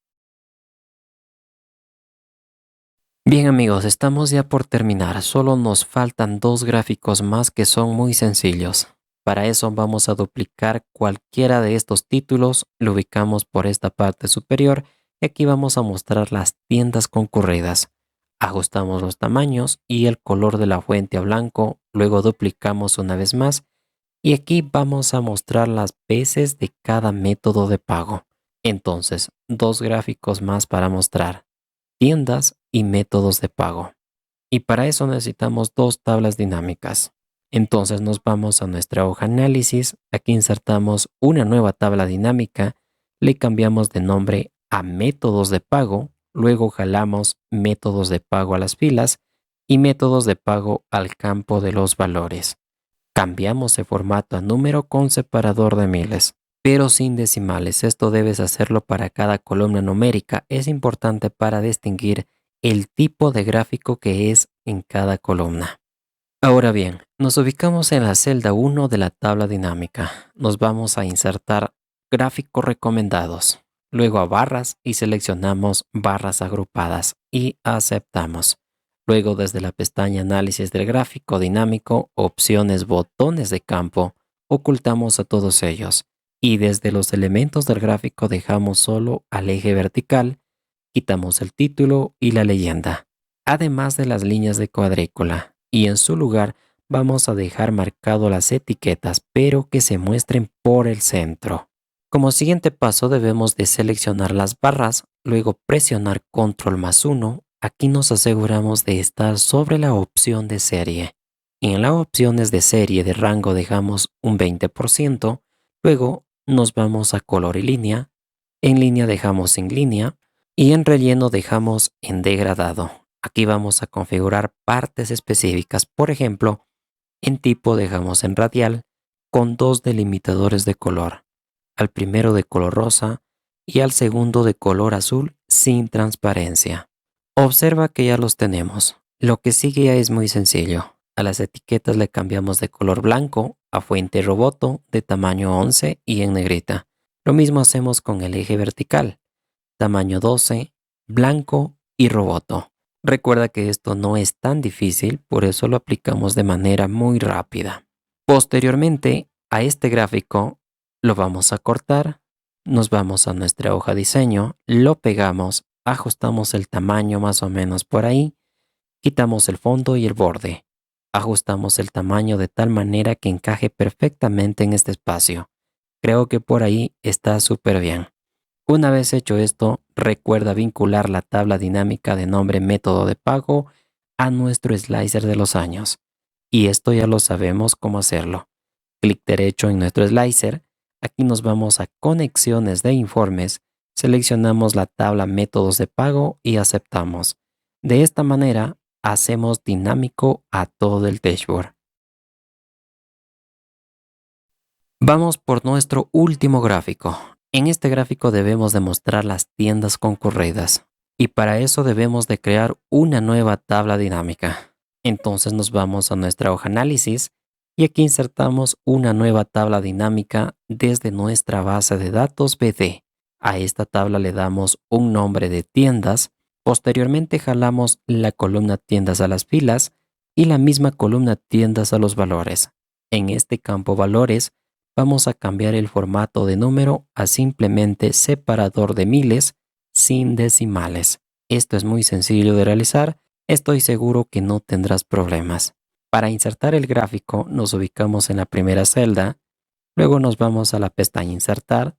Bien amigos, estamos ya por terminar. Solo nos faltan 2 gráficos más que son muy sencillos. Para eso vamos a duplicar cualquiera de estos títulos, lo ubicamos por esta parte superior y aquí vamos a mostrar las tiendas concurridas. Ajustamos los tamaños y el color de la fuente a blanco, luego duplicamos una vez más y aquí vamos a mostrar las veces de cada método de pago. Entonces, 2 gráficos más para mostrar tiendas y métodos de pago. Y para eso necesitamos 2 tablas dinámicas. Entonces nos vamos a nuestra hoja análisis, aquí insertamos una nueva tabla dinámica, le cambiamos de nombre a métodos de pago, luego jalamos métodos de pago a las filas y métodos de pago al campo de los valores. Cambiamos el formato a número con separador de miles, pero sin decimales. Esto debes hacerlo para cada columna numérica. Es importante para distinguir el tipo de gráfico que es en cada columna. Ahora bien, nos ubicamos en la celda 1 de la tabla dinámica. Nos vamos a insertar gráficos recomendados, luego a barras y seleccionamos barras agrupadas y aceptamos. Luego desde la pestaña Análisis del gráfico dinámico, opciones botones de campo, ocultamos a todos ellos y desde los elementos del gráfico dejamos solo al eje vertical, quitamos el título y la leyenda, además de las líneas de cuadrícula, y en su lugar vamos a dejar marcado las etiquetas pero que se muestren por el centro. Como siguiente paso debemos de seleccionar las barras, luego presionar Control+1. Aquí nos aseguramos de estar sobre la opción de serie. Y en las opciones de serie de rango dejamos un 20%, luego nos vamos a color y línea, en línea dejamos sin línea y en relleno dejamos en degradado. Aquí vamos a configurar partes específicas, por ejemplo, en tipo dejamos en radial con dos delimitadores de color, al primero de color rosa y al segundo de color azul sin transparencia. Observa que ya los tenemos. Lo que sigue ya es muy sencillo. A las etiquetas le cambiamos de color blanco a fuente roboto de tamaño 11 y en negrita. Lo mismo hacemos con el eje vertical, tamaño 12, blanco y roboto. Recuerda que esto no es tan difícil, por eso lo aplicamos de manera muy rápida. Posteriormente a este gráfico lo vamos a cortar, nos vamos a nuestra hoja diseño, lo pegamos, ajustamos el tamaño más o menos por ahí, quitamos el fondo y el borde, ajustamos el tamaño de tal manera que encaje perfectamente en este espacio. Creo que por ahí está súper bien. Una vez hecho esto, recuerda vincular la tabla dinámica de nombre método de pago a nuestro slicer de los años. Y esto ya lo sabemos cómo hacerlo. Clic derecho en nuestro slicer. Aquí nos vamos a conexiones de informes. Seleccionamos la tabla métodos de pago y aceptamos. De esta manera, hacemos dinámico a todo el dashboard. Vamos por nuestro último gráfico. En este gráfico debemos demostrar las tiendas concurridas y para eso debemos de crear una nueva tabla dinámica. Entonces nos vamos a nuestra hoja análisis y aquí insertamos una nueva tabla dinámica desde nuestra base de datos BD. A esta tabla le damos un nombre de tiendas. Posteriormente jalamos la columna tiendas a las filas y la misma columna tiendas a los valores. En este campo valores vamos a cambiar el formato de número a simplemente separador de miles sin decimales. Esto es muy sencillo de realizar, estoy seguro que no tendrás problemas. Para insertar el gráfico nos ubicamos en la primera celda, luego nos vamos a la pestaña Insertar,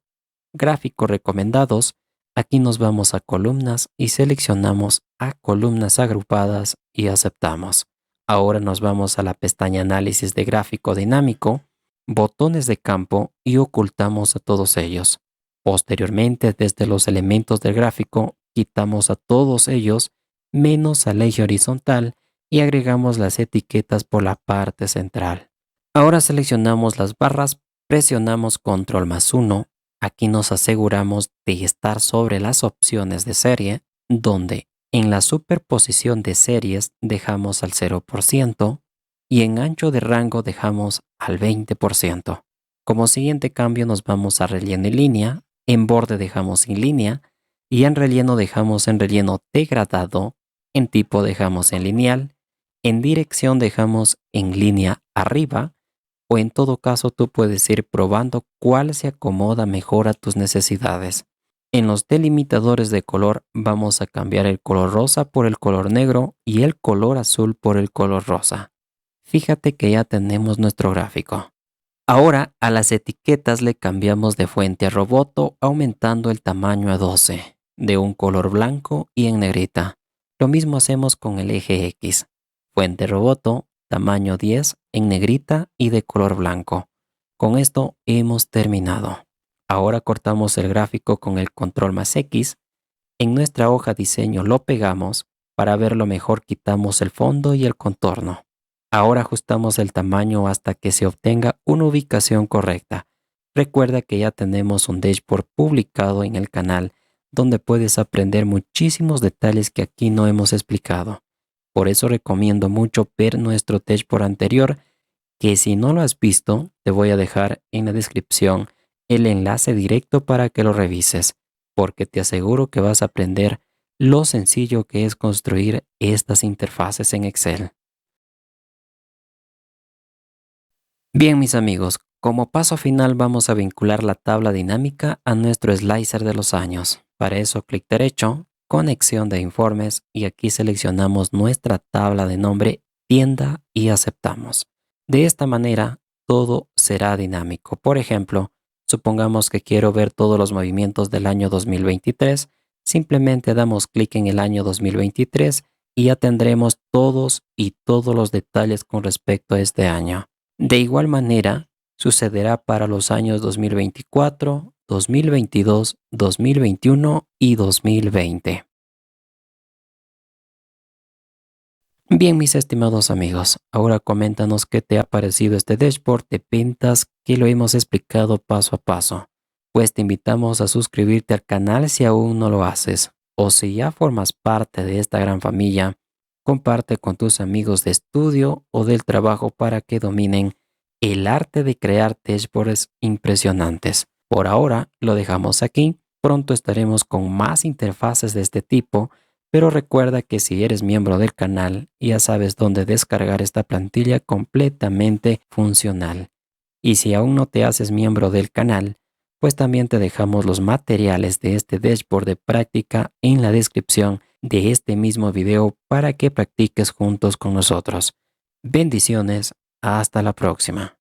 Gráfico recomendados, aquí nos vamos a columnas y seleccionamos a columnas agrupadas y aceptamos. Ahora nos vamos a la pestaña Análisis de gráfico dinámico, botones de campo y ocultamos a todos ellos. Posteriormente, desde los elementos del gráfico, quitamos a todos ellos menos al eje horizontal y agregamos las etiquetas por la parte central. Ahora seleccionamos las barras, presionamos Control+1. Aquí nos aseguramos de estar sobre las opciones de serie, donde en la superposición de series dejamos al 0% y en ancho de rango dejamos al 20%. Como siguiente cambio nos vamos a relleno y línea, en borde dejamos sin línea y en relleno dejamos en relleno degradado, en tipo dejamos en lineal, en dirección dejamos en línea arriba o en todo caso tú puedes ir probando cuál se acomoda mejor a tus necesidades. En los delimitadores de color vamos a cambiar el color rosa por el color negro y el color azul por el color rosa. Fíjate que ya tenemos nuestro gráfico. Ahora a las etiquetas le cambiamos de fuente a roboto aumentando el tamaño a 12, de un color blanco y en negrita. Lo mismo hacemos con el eje X. Fuente roboto, tamaño 10 en negrita y de color blanco. Con esto hemos terminado. Ahora cortamos el gráfico con el Control+X. En nuestra hoja diseño lo pegamos. Para verlo mejor quitamos el fondo y el contorno. Ahora ajustamos el tamaño hasta que se obtenga una ubicación correcta. Recuerda que ya tenemos un dashboard publicado en el canal donde puedes aprender muchísimos detalles que aquí no hemos explicado. Por eso recomiendo mucho ver nuestro dashboard anterior, que si no lo has visto, te voy a dejar en la descripción el enlace directo para que lo revises, porque te aseguro que vas a aprender lo sencillo que es construir estas interfaces en Excel. Bien, mis amigos, como paso final vamos a vincular la tabla dinámica a nuestro slicer de los años. Para eso, clic derecho, conexión de informes y aquí seleccionamos nuestra tabla de nombre tienda y aceptamos. De esta manera, todo será dinámico. Por ejemplo, Supongamos que quiero ver todos los movimientos del año 2023. Simplemente damos clic en el año 2023 y ya tendremos todos los detalles con respecto a este año. De igual manera, sucederá para los años 2024, 2022, 2021 y 2020. Bien, mis estimados amigos, ahora coméntanos qué te ha parecido este dashboard de ventas que lo hemos explicado paso a paso. Pues te invitamos a suscribirte al canal si aún no lo haces. O si ya formas parte de esta gran familia, comparte con tus amigos de estudio o del trabajo para que dominen el arte de crear dashboards impresionantes. Por ahora lo dejamos aquí. Pronto estaremos con más interfaces de este tipo, pero recuerda que si eres miembro del canal, ya sabes dónde descargar esta plantilla completamente funcional. Y si aún no te haces miembro del canal, pues también te dejamos los materiales de este dashboard de práctica en la descripción de este mismo video para que practiques juntos con nosotros. Bendiciones, hasta la próxima.